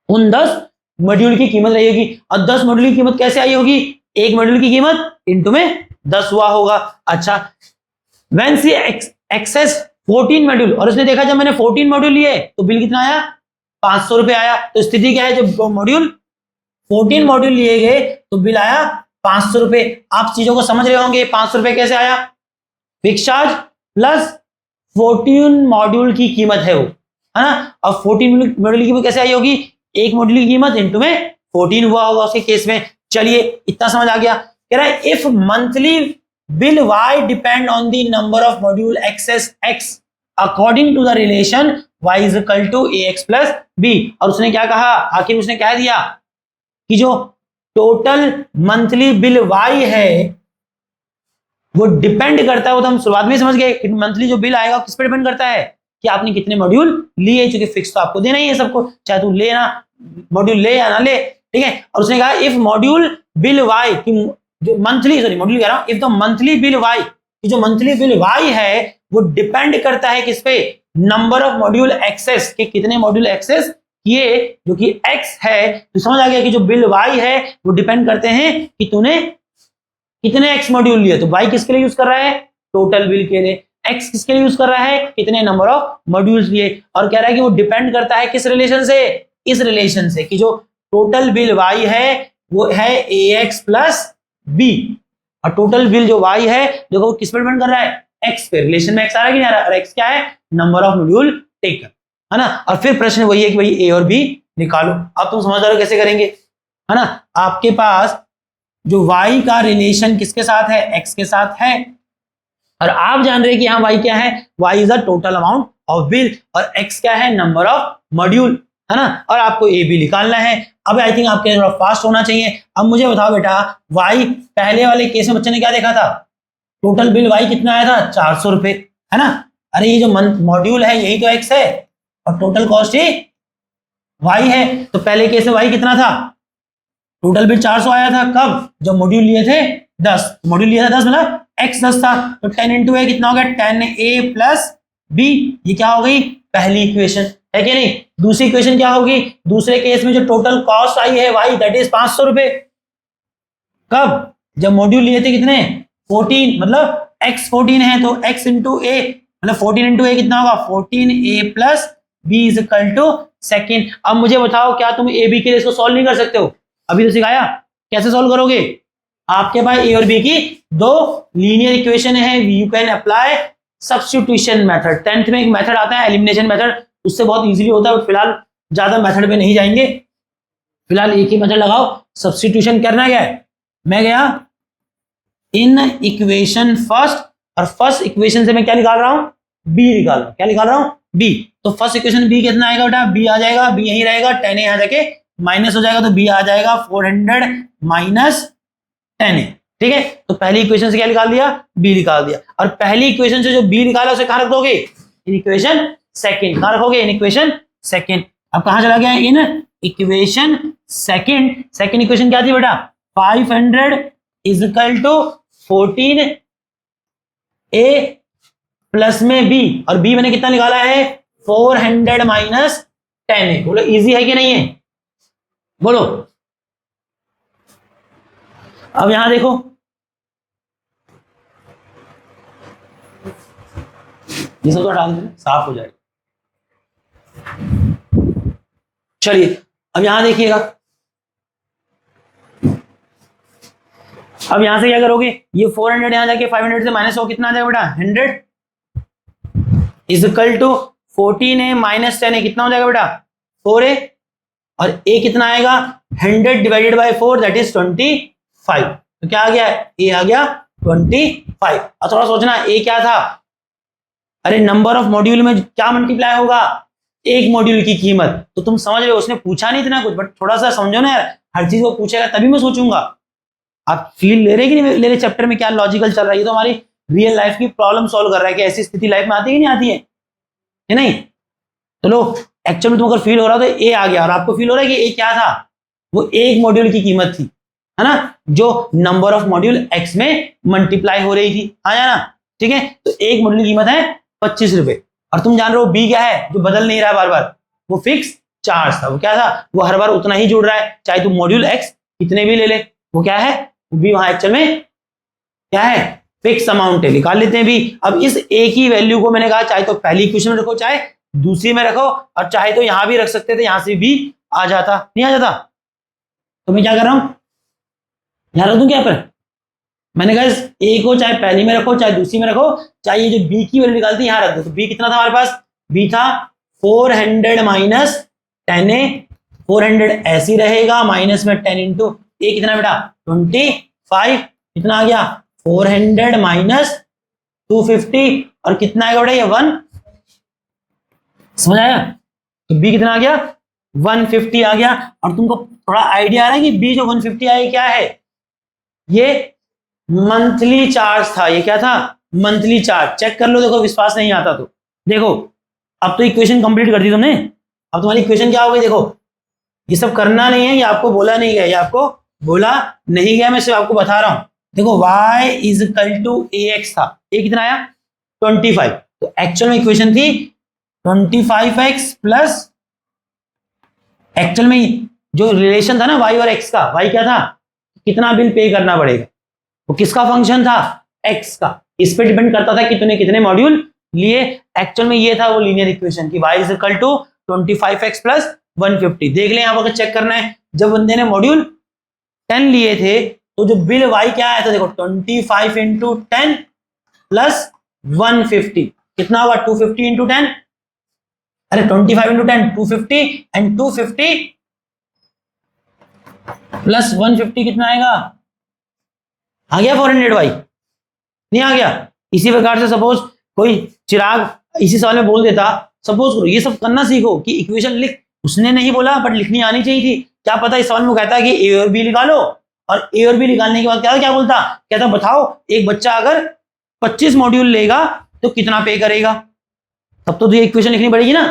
उन 10 मॉड्यूल की कीमत रहेगी। और 10 मॉड्यूल की कीमत कैसे आई होगी, एक मॉड्यूल की कीमत इंटू में 10 हुआ होगा। अच्छा, व्हेन सी एक्सेस 14 मॉड्यूल, और उसने देखा जब मैंने 14 मॉड्यूल लिए तो बिल कितना आया, 500 रुपए आया। तो स्थिति क्या है, जब मॉड्यूल 14 मॉड्यूल लिए गए तो बिल आया 500 रुपए। आप चीजों को समझ रहे होंगे, 500 रुपए कैसे आया, फिक्स चार्ज प्लस 14 मॉड्यूल की कीमत है वो, है ना। और 14 मॉड्यूल की कीमत कैसे आई होगी, एक मॉड्यूल की कीमत इंटू में 14 हुआ होगा उसके केस में। चलिए, इतना समझ आ गया। कह रहा है if monthly bill y depend on the number of module access x according to the relation y is equal to ax plus b। और उसने क्या कहा, आखिर उसने कह दिया कि जो टोटल मंथली बिल y है वो डिपेंड करता है, वो तो हम शुरुआत में समझ गए कि मंथली जो बिल आएगा किस पे डिपेंड करता है, कि आपने कितने मॉड्यूल लिए, क्योंकि फिक्स तो आपको देना ही है सबको, चाहे तू ले ना मॉड्यूल ले या ना ले। ठीक है, और उसने कहा इफ मॉड्यूल बिल y की जो मंथली, सॉरी मॉड्यूल कह रहा हूं, if the monthly bill y की जो मंथली बिल y है वो डिपेंड करता है किस पे, नंबर ऑफ मॉड्यूल एक्सेस के, कितने मॉड्यूल एक्सेस किए, जो कि x है। तो समझ आ गया कि जो बिल y है वो डिपेंड करते हैं कि तूने कितने x मॉड्यूल लिए। तो y किसके लिए यूज कर रहा है, टोटल बिल के लिए, x किसके लिए यूज कर रहा है, कितने नंबर ऑफ मॉड्यूल्स लिए। और कह रहा है कि वो डिपेंड करता है किस रिलेशन से, इस रिलेशन से, कि जो टोटल बिल y है वो है ax प्लस b, और टोटल बिल जो y है देखो किस पर डिपेंड कर रहा है, x पे। रिलेशन में x आ रहा है कि नहीं आ रहा, और x क्या है, नंबर ऑफ मॉड्यूल टेकन, है ना। और फिर प्रश्न वही है कि भाई a और b निकालो। अब तुम समझ रहे हो कैसे करेंगे, है ना। आपके पास जो y का रिलेशन किसके साथ है, x के साथ है, और आप जान रहे हैं कि यहाँ y क्या है, y is the total amount of bill, और x क्या है, नंबर ऑफ मॉड्यूल, है ना। और आपको a b निकालना है। अब आई थिंक आपके थोड़ा फास्ट होना चाहिए। अब मुझे बताओ बेटा, y पहले वाले केस में बच्चे ने क्या देखा था, टोटल बिल y कितना आया था, 400 रुपए, है ना। अरे ये जो मंथ मॉड्यूल है यही तो x है, और टोटल कॉस्ट ही y है। तो पहले केस में y कितना था, टोटल बिल 400 आया था, कब, जब मॉड्यूल लिए थे 10, मॉड्यूल लिया था 10 मतलब x 10 था, तो 10 इंटू a कितना हो गया, 10a प्लस b। ये क्या हो गई, पहली इक्वेशन, है कि नहीं। दूसरी इक्वेशन क्या होगी, दूसरे केस में जो टोटल कॉस्ट आई है y दैट इज 500 रुपए, कब, जब मॉड्यूल लिए थे कितने, 14, मतलब x 14 है तो x इंटू a, मतलब 14 इंटू a कितना होगा, 14a plus b is equal to second. अब मुझे बताओ क्या तुम a b के लिए इसको सॉल्व नहीं कर सकते हो, अभी तो सिखाया, कैसे सॉल्व करोगे। आपके पास a और b की दो लीनियर इक्वेशन है, you can apply substitution method. 10th में एक मेथड आता है एलिमिनेशन मेथड, उससे बहुत इजीली होता है, बट फिलहाल ज्यादा मेथड पे नहीं जाएंगे, फिलहाल एक ही मेथड लगाओ। सब्स्टिट्यूशन करना क्या है, मैं गया इन इक्वेशन फर्स्ट, और फर्स्ट इक्वेशन से मैं क्या निकाल रहा हूं, b निकाल रहा हूं, क्या निकाल रहा हूं, b। तो फर्स्ट इक्वेशन b कितना आएगा बेटा, b आ जाएगा, b यहीं रहेगा, 10 यहाँ जाके माइनस हो जाएगा, तो b आ जाएगा 400 माइनस 10, ठीक है। तो पहली इक्वेशन से क्या निकाल दिया, b निकाल दिया, और पहली इक्वेशन से जो b निकाला उसे कहां रख दोगे, इन इक्वेशन सेकंड, कहां रखोगे, इन इक्वेशन सेकंड। अब कहां चला गया, in equation second. Second equation क्या थी बेटा, 500 is equal to 14 a plus में b, और b मैंने कितना निकाला है, 400 माइनस 10। बोलो इजी है कि नहीं है, बोलो। अब यहां देखो, ये सब तो हटा देना, साफ हो जाएगा। चलिए अब यहां देखिएगा, अब यहां से क्या करोगे, ये 400 यहां जाके 500 से माइनस हो कितना आ जाएगा बेटा, 100 is equal to 14a minus 10a, कितना हो जाएगा बेटा, 4a, और a कितना आएगा, 100 डिवाइडेड बाय 4 दैट इज 25। तो क्या आ गया, a आ गया 25। और थोड़ा सोचना a क्या था, अरे नंबर ऑफ मॉड्यूल में क्या मल्टीप्लाई होगा, एक मॉड्यूल की कीमत। तो तुम समझ रहे हो, उसने पूछा नहीं इतना कुछ, बट थोड़ा सा समझो ना यार, हर चीज वो पूछेगा तभी मैं सोचूंगा। आप फील ले रहे कि नहीं ले रहे, चैप्टर में क्या लॉजिकल चल रहा है, ये तो हमारी रियल लाइफ की प्रॉब्लम सॉल्व कर रहा है कि ऐसी स्थिति लाइफ में आती है कि नहीं आती है नहीं। चलो एक्चुअल में तुम अगर फील हो रहा हो तो ए आ गया, और आपको फील हो रहा है कि ए क्या था, वो एक मॉड्यूल की कीमत थी, है ना, जो नंबर ऑफ मॉड्यूल एक्स में मल्टीप्लाई हो रही थी, आ जाना, ठीक है। तो एक मॉड्यूल की कीमत है 25 रुपए, और तुम जान रहे हो बी क्या है, जो बदल नहीं रहा बार बार, वो फिक्स चार्ज था। वो क्या था, वो हर बार उतना ही जुड़ रहा है, चाहे तुम मॉड्यूल एक्स कितने भी ले ले, वो क्या है, बी वहां एक्चुअल में क्या है, फिक्स अमाउंट है, निकाल लेते हैं भी। अब इस ए की वैल्यू को मैंने कहा चाहे तो पहली इक्वेशन में रखो, चाहे दूसरी में रखो, और चाहे तो यहां भी रख सकते थे, यहां से भी आ जाता, नहीं आ जाता। तो मैं क्या कर रहा हूं, यहां रख दूं क्या पर, मैंने कहा इस ए को चाहे पहली में रखो चाहे दूसरी में रखो, चाहे ये जो बी की वैल्यू निकालती है यहां रख दो। तो बी कितना था हमारे पास, बी था 400 माइनस 10a, 400 ऐसी रहेगा, माइनस में 10 इंटू ए कितना बेटा 25, कितना आ गया 400 माइनस 250, और कितना आएगा बेटा ये 1, समझ आया। तो बी कितना आ गया 150 आ गया। और तुमको थोड़ा आइडिया आ रहा है कि बी जो 150 आया क्या है, ये मंथली चार्ज था। ये क्या था, मंथली चार्ज। चेक कर लो, देखो विश्वास नहीं आता तो देखो, अब तो इक्वेशन कंप्लीट कर दी तुमने, अब तुम्हारी इक्वेशन क्या हो गई, देखो ये सब करना नहीं है, ये आपको बोला नहीं गया, ये आपको बोला नहीं गया, मैं सिर्फ आपको बता रहा हूं। देखो y is equal to ax था, a कितना आया 25, तो एक्चुअल में इक्वेशन थी 25x प्लस, एक्चुअल में जो रिलेशन था ना y और x का, y क्या था, कितना बिल पे करना पड़ेगा, वो किसका फंक्शन था, x का। इस पे डिपेंड करता था कि तूने कितने मॉड्यूल लिए। एक्चुअल में ये था वो लीनियर इक्वेशन की y is equal to 25x plus 150। देख लें, यहाँ पर चेक करना है, जब बंदे ने मॉड्यूल 10 लिए थे तो जो बिल वाई क्या आया था देखो 25 इंटू 10 प्लस 150 कितना हुआ 250 इंटू 10, अरे 25 इंटू 10 250 एंड 250 प्लस 150 कितना आएगा, आ गया 400 वाई, नहीं आ गया। इसी प्रकार से सपोज कोई चिराग इसी सवाल में बोल देता, सपोज करो ये सब करना सीखो कि इक्वेशन लिख, उसने नहीं बोला बट लिखनी आनी चाहिए थी, क्या पता इस सवाल में कहता है कि ए और बी निकालो, और ए और बी निकालने के बाद क्या बोलता, कहता बताओ एक बच्चा अगर 25 मॉड्यूल लेगा तो कितना पे करेगा, तब तो तुझे इक्वेशन लिखनी पड़ेगी ना,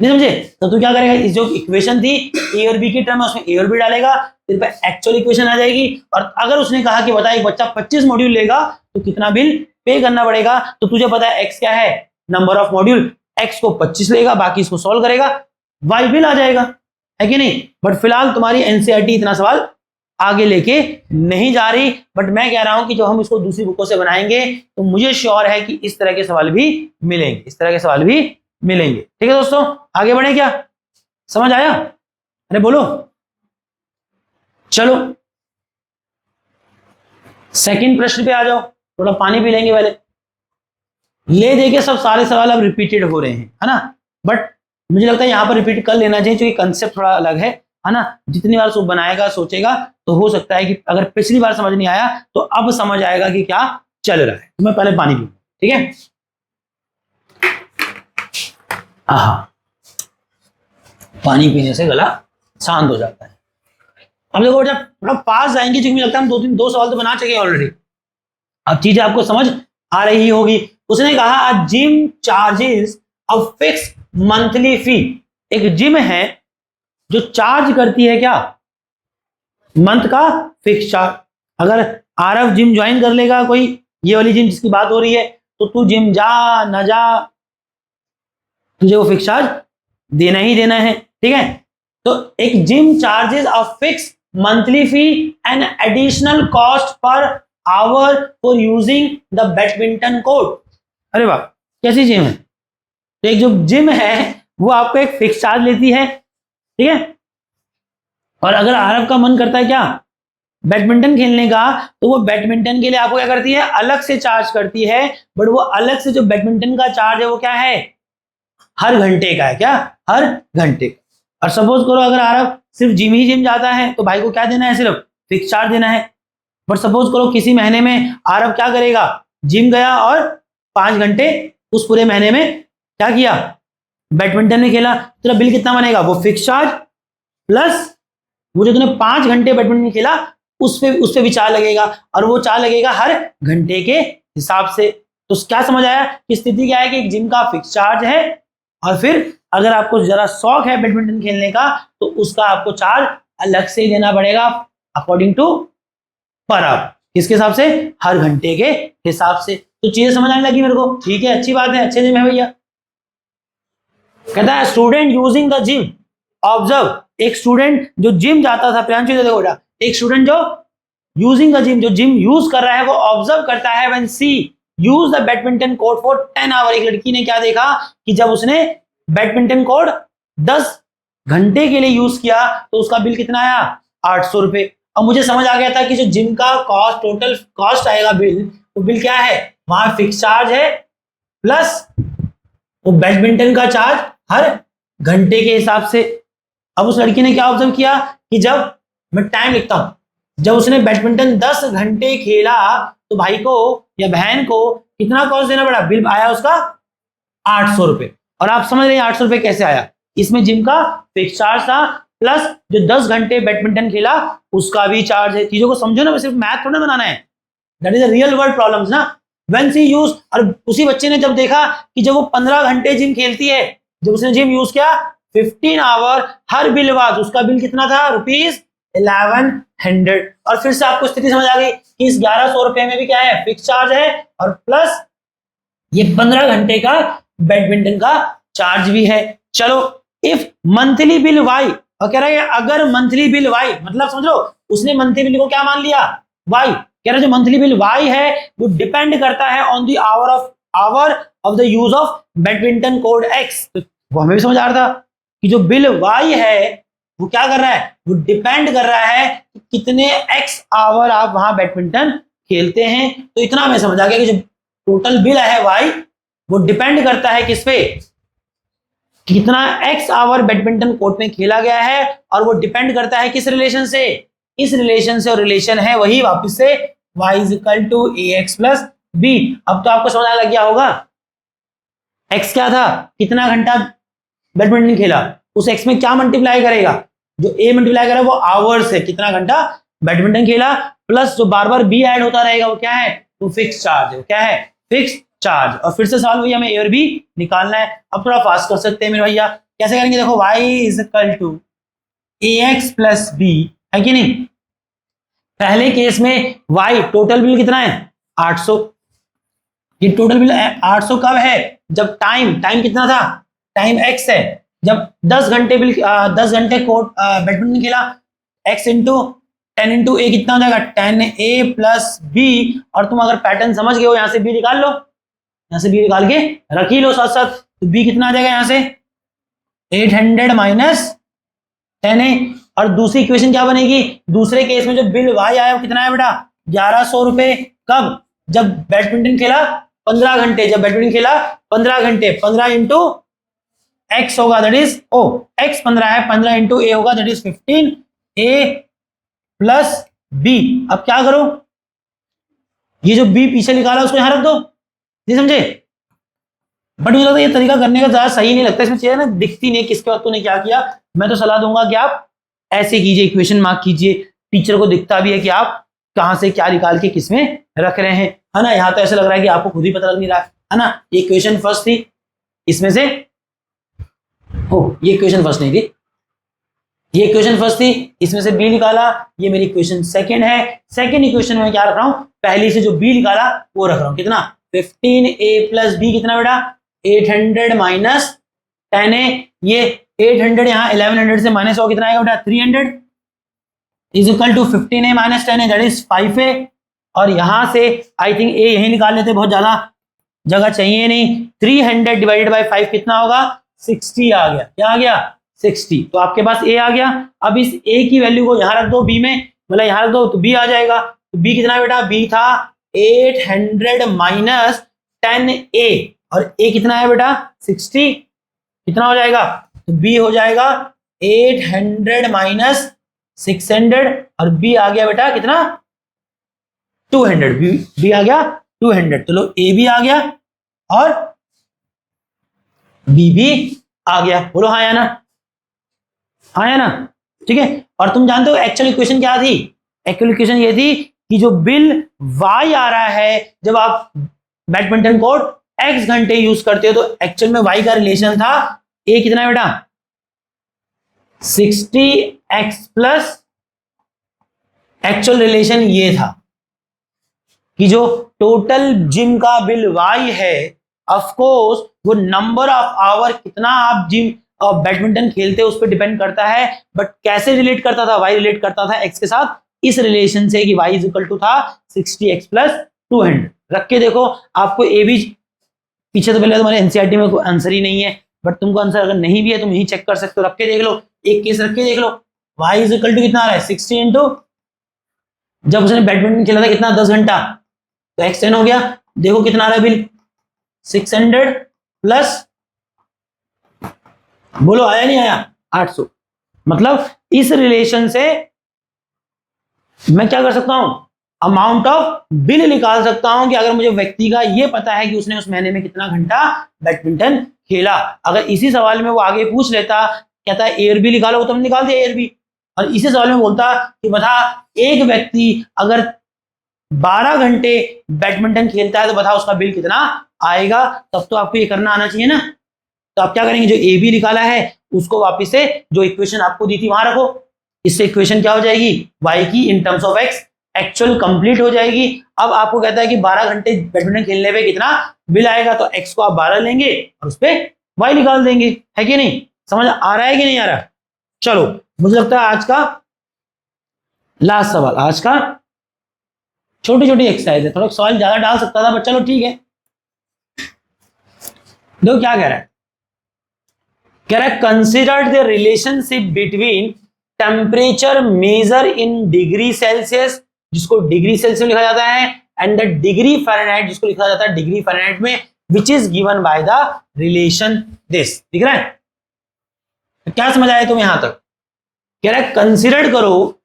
नहीं समझे, तो तू क्या करेगा, इस जो इक्वेशन थी ए और बी की टर्म है उसमें ए और बी डालेगा, फिर पे एक्चुअल इक्वेशन आ जाएगी, और अगर उसने कहा कि बता एक बच्चा 25 मॉड्यूल लेगा तो कितना बिल पे करना पड़ेगा, तो तुझे पता है एक्स क्या है, नंबर ऑफ मॉड्यूल, एक्स को 25 लेगा, बाकी इसको सॉल्व करेगा, वाई बिल आ जाएगा, है कि नहीं। बट फिलहाल तुम्हारी एनसीईआरटी इतना सवाल आगे लेके नहीं जा रही, बट मैं कह रहा हूं कि जो हम इसको दूसरी बुकों से बनाएंगे तो मुझे श्योर है कि इस तरह के सवाल भी मिलेंगे, इस तरह के सवाल भी मिलेंगे। ठीक है दोस्तों, आगे बढ़े क्या, समझ आया, अरे बोलो, चलो सेकंड प्रश्न पे आ जाओ, थोड़ा पानी पी लेंगे पहले। ले देके सब सारे सवाल अब रिपीटेड हो रहे हैं, है ना, बट मुझे लगता है यहां पर रिपीट कर लेना चाहिए क्योंकि कंसेप्ट थोड़ा अलग है ना। जितनी बार बनाएगा सोचेगा तो हो सकता है कि अगर पिछली बार समझ नहीं आया तो अब समझ आएगा कि क्या चल रहा है। तो मैं पहले पानी पीऊं, ठीक है। पानी पीने से गला शांत हो जाता है। अब देखो जब थोड़ा पास जाएंगे, क्योंकि मुझे लगता है हम दो सवाल तो बना चुके हैं ऑलरेडी, अब चीजें आपको समझ आ रही होगी। उसने कहा gym charges a fix monthly fee, एक जिम है जो चार्ज करती है क्या, मंथ का फिक्स चार्ज। अगर आरव जिम ज्वाइन कर लेगा कोई, ये वाली जिम जिसकी बात हो रही है, तो तू जिम जा ना जा तुझे वो फिक्स चार्ज देना ही देना है, ठीक है। तो एक gym charges a fix monthly fee and additional cost per hour for using the badminton court. अरे वाह, कैसी जिम है, तो एक जो जिम है वो आपको एक फिक्स चार्ज लेती है, ठीक है। और अगर आरव का मन करता है क्या बैडमिंटन खेलने का, तो वो बैडमिंटन के लिए आपको क्या करती है, अलग से चार्ज करती है, बट वो अलग से जो बैडमिंटन का चार्ज है वो क्या है, हर घंटे का है, क्या हर घंटे का। और सपोज करो अगर आरव सिर्फ जिम जाता है तो भाई को क्या देना है, सिर्फ फिक्स चार्ज देना है। बट सपोज करो किसी महीने में आरव क्या करेगा, जिम गया और 5 घंटे उस पूरे महीने में क्या किया, बैडमिंटन में खेला, तो बिल कितना बनेगा, वो फिक्स चार्ज प्लस वो जो तूने 5 घंटे बैडमिंटन खेला उस पे भी चार्ज लगेगा, और वो चार्ज लगेगा हर घंटे के हिसाब से। तो क्या समझ आया कि स्थिति क्या है कि एक जिम का फिक्स चार्ज है, और फिर अगर आपको जरा शौक है बैडमिंटन खेलने का तो उसका आपको चार्ज अलग से ही देना पड़ेगा अकॉर्डिंग टू पर आवर, किसके हिसाब से, हर घंटे के हिसाब से। तो चीजें समझ आने लगी मेरे को, ठीक है, अच्छी बात है, अच्छे जिम है भैया। कहता है student using the gym observe, एक स्टूडेंट जो जिम जाता था, प्रियांशु देखो बेटा, एक स्टूडेंट जो यूजिंग द जिम, जो जिम यूज कर रहा है, वो ऑब्जर्व करता है when she use the badminton court for 10 hour. एक लड़की ने क्या देखा कि जब उसने बैडमिंटन कोर्ट 10 घंटे के लिए यूज किया तो उसका बिल कितना आया, 800 रुपए। अब मुझे समझ आ गया था कि जो जिम का कॉस्ट, टोटल कॉस्ट आएगा बिल, वो बिल क्या है, वहां फिक्स चार्ज है प्लस वो बैडमिंटन का चार्ज हर घंटे के हिसाब से। अब उस लड़की ने क्या ऑब्जर्व किया कि जब मैं टाइम लिखता हूं, जब उसने बैडमिंटन 10 घंटे खेला तो भाई को या बहन को कितना कॉस्ट देना पड़ा, बिल आया उसका 800 रुपए। और आप समझ रहे हैं 800 रुपए कैसे आया, इसमें जिम का फिक्स चार्ज था प्लस जो 10 घंटे बैडमिंटन खेला उसका भी चार्ज है। चीजों को समझो ना, सिर्फ मैथ थोड़ा बनाना है, that is a real world problems ना। व्हेन सी यूज, और उसी बच्चे ने जब देखा कि जब वो 15 घंटे जिम खेलती है, जब उसने जिम यूज किया 15 आवर, हर बिल बाद उसका बिल कितना था, ₹1100। और फिर से आपको स्थिति समझ आ गई कि इस 1100 रुपए में भी क्या है, फिक्स चार्ज है, और प्लस ये 15 घंटे का बैडमिंटन का चार्ज भी है। चलो इफ मंथली बिल वाई, और कह रहा है अगर मंथली बिल वाई, मतलब समझो उसने मंथली बिल को क्या मान लिया, वाई, कह रहा है जो मंथली बिल वाई है वो डिपेंड करता है on the hour of the use of badminton code x. वो हमें भी समझ आ रहा था कि जो बिल वाई है वो क्या कर रहा है, वो डिपेंड कर रहा है कि कितने x आवर आप वहां बैडमिंटन खेलते हैं। तो इतना मैं समझ आ गया कि जो टोटल बिल है y वो डिपेंड करता है किस पे, कितना x आवर बैडमिंटन कोर्ट में खेला गया है, और वो डिपेंड करता है किस रिलेशन से, इस रिलेशन से, और रिलेशन है वही वापस से y is equal to ax plus b। अब तो आपको समझ आ लग गया होगा x क्या था, कितना घंटा बैडमिंटन खेला, उस x में क्या मल्टीप्लाई करेगा, जो a मल्टीप्लाई करेगा वो आवर्स है, कितना घंटा बैडमिंटन खेला, प्लस जो बार बार b ऐड होता रहेगा वो क्या है, वो फिक्स चार्ज है। क्या है, फिक्स चार्ज। और फिर से सवाल वही, हमें a और b निकालना है। अब थोड़ा फास्ट कर सकते हैं मेरे भैया, कैसे करेंगे, देखो y is equal to ax plus b, है कि नहीं। पहले केस में y टोटल बिल कितना है 800, ये टोटल बिल 800 कब है, जब टाइम कितना था, टाइम x है, जब 10 घंटे बिल 10 घंटे कोर्ट बैडमिंटन खेला, x इंटू 10 इंटू ए कितना हो जाएगा 10a प्लस b। और तुम अगर पैटर्न समझ गए हो यहां से b निकाल लो, यहां से b निकाल के रख ही लो साथ साथ। तो b कितना आ जाएगा यहां से 800 माइनस 10a। और दूसरी इक्वेशन क्या बनेगी, दूसरे केस में जो बिल y आया वो कितना है बेटा 1100 रुपए, कब, जब बैडमिंटन खेला 15 घंटे, जब बैडमिंटन खेला 15 घंटे, 15 इंटू x होगा दैट इज x 15 है, 15 इंटू a होगा that is 15a plus b। अब क्या करो, ये जो b पीछे निकाला उसको यहां रख दो, नहीं समझे। बट मुझे लगता है ये तरीका करने का ज्यादा सही नहीं लगता, इसमें चीजें ना दिखती नहीं किसके बाद तूने क्या किया। मैं तो सलाह दूंगा कि आप ऐसे कीजिए, इक्वेशन मार्क कीजिए, टीचर को दिखता भी है कि आप कहां से क्या निकाल के किसमें रख रहे हैं, है ना। यहाँ तो ऐसा लग रहा है कि आपको खुद ही पता लग नहीं रहा है ना। ये इक्वेशन फर्स्ट थी, इसमें से ये इक्वेशन फर्स्ट नहीं थी, ये इक्वेशन फर्स्ट थी, इसमें से b निकाला, ये मेरी इक्वेशन सेकंड है। सेकंड इक्वेशन में क्या रख रहा हूं, पहली से जो b निकाला वो रख रहा हूं, कितना 15a प्लस b, कितना बेटा 800 माइनस 10a। ये 800 यहाँ 1100 से माइनस हो कितना आएगा बेटा 300 is equal to 15a minus 10a that is 5a। और यहां से आई थिंक a यही निकाल लेते, बहुत ज्यादा जगह चाहिए नहीं। 300 डिवाइडेड बाई 5 कितना होगा 60 आ गया, क्या आ गया 60। तो आपके पास a आ गया। अब इस a की वैल्यू को यहां रख दो b में, मतलब यहां रख दो तो b आ जाएगा। तो b कितना बेटा, b था 800 माइनस 10a, और a कितना है बेटा 60, कितना हो जाएगा, तो b हो जाएगा 800 माइनस 600, और b आ गया बेटा कितना 200, b आ गया 200। चलो a भी आ गया और b भी आ गया, बोलो हाँ या ना, हाँ या ना, ठीक है। और तुम जानते हो एक्चुअल इक्वेशन क्या थी, एक्चुअल इक्वेशन ये थी कि जो बिल y आ रहा है जब आप बैडमिंटन कोर्ट x घंटे यूज करते हो, तो एक्चुअल में y का रिलेशन था a कितना है बेटा 60x प्लस, एक्चुअल रिलेशन ये था कि जो टोटल जिम का बिल y है, ऑफ कोर्स वो नंबर ऑफ आवर कितना आप जिम और बैडमिंटन खेलते हो उस पर डिपेंड करता है। बट कैसे रिलेट करता था, y रिलेट करता था x के साथ, इस रिलेशन से कि y इज इक्वल टू था 60x प्लस 200। रख के देखो, आपको ए भी पीछे तो पहले तुम्हारे एनसीईआरटी में कोई आंसर ही नहीं है, बट तुमको आंसर अगर नहीं भी है तुम यही चेक कर सकते हो, रख के देख लो, एक केस रख के देख लो। y इज इक्वल टू कितना आ रहा है 60 इंटू, जब उसने बैडमिंटन खेला था कितना 10 घंटा, तो x 10 हो गया। देखो कितना आ रहा है बिल 600 प्लस, बोलो आया नहीं आया 800। मतलब इस रिलेशन से मैं क्या कर सकता हूं, अमाउंट ऑफ बिल निकाल सकता हूं कि अगर मुझे व्यक्ति का ये पता है कि उसने उस महीने में कितना घंटा बैडमिंटन खेला। अगर इसी सवाल में वो आगे पूछ लेता, कहता है एयर बी निकालो, तो हम निकाल दिया एयर बी। और इसी सवाल में बोलता कि बता एक व्यक्ति अगर 12 घंटे बैडमिंटन खेलता है तो बता उसका बिल कितना आएगा, तब तो आपको ये करना आना चाहिए ना। तो आप क्या करेंगे, जो ए बी निकाला है उसको वापस से जो इक्वेशन आपको दी थी वहां रखो। इससे इक्वेशन क्या हो जाएगी, y की in terms of x actual complete हो जाएगी। अब आपको कहता है कि 12 घंटे बैडमिंटन खेलने पे कितना बिल आएगा, तो x को आप 12 लेंगे और उस पर y निकाल देंगे, है कि नहीं। समझ आ रहा है कि नहीं आ रहा। चलो मुझे लगता है आज का लास्ट सवाल, आज का छोटी छोटी एक्सरसाइज है, थोड़ा सवाल ज्यादा डाल सकता था, बट चलो ठीक है। देखो क्या कह रहा है, कह रहा है consider the relationship between temperature measure in degree Celsius, जिसको डिग्री सेल्सियस में लिखा जाता है, एंड द डिग्री फ़ारेनहाइट, जिसको लिखा जाता है डिग्री फ़ारेनहाइट में, which is given by the relation this. दिख रहा है? क्या समझ आया तुम यहां तक? कह रहा है कंसिडर करो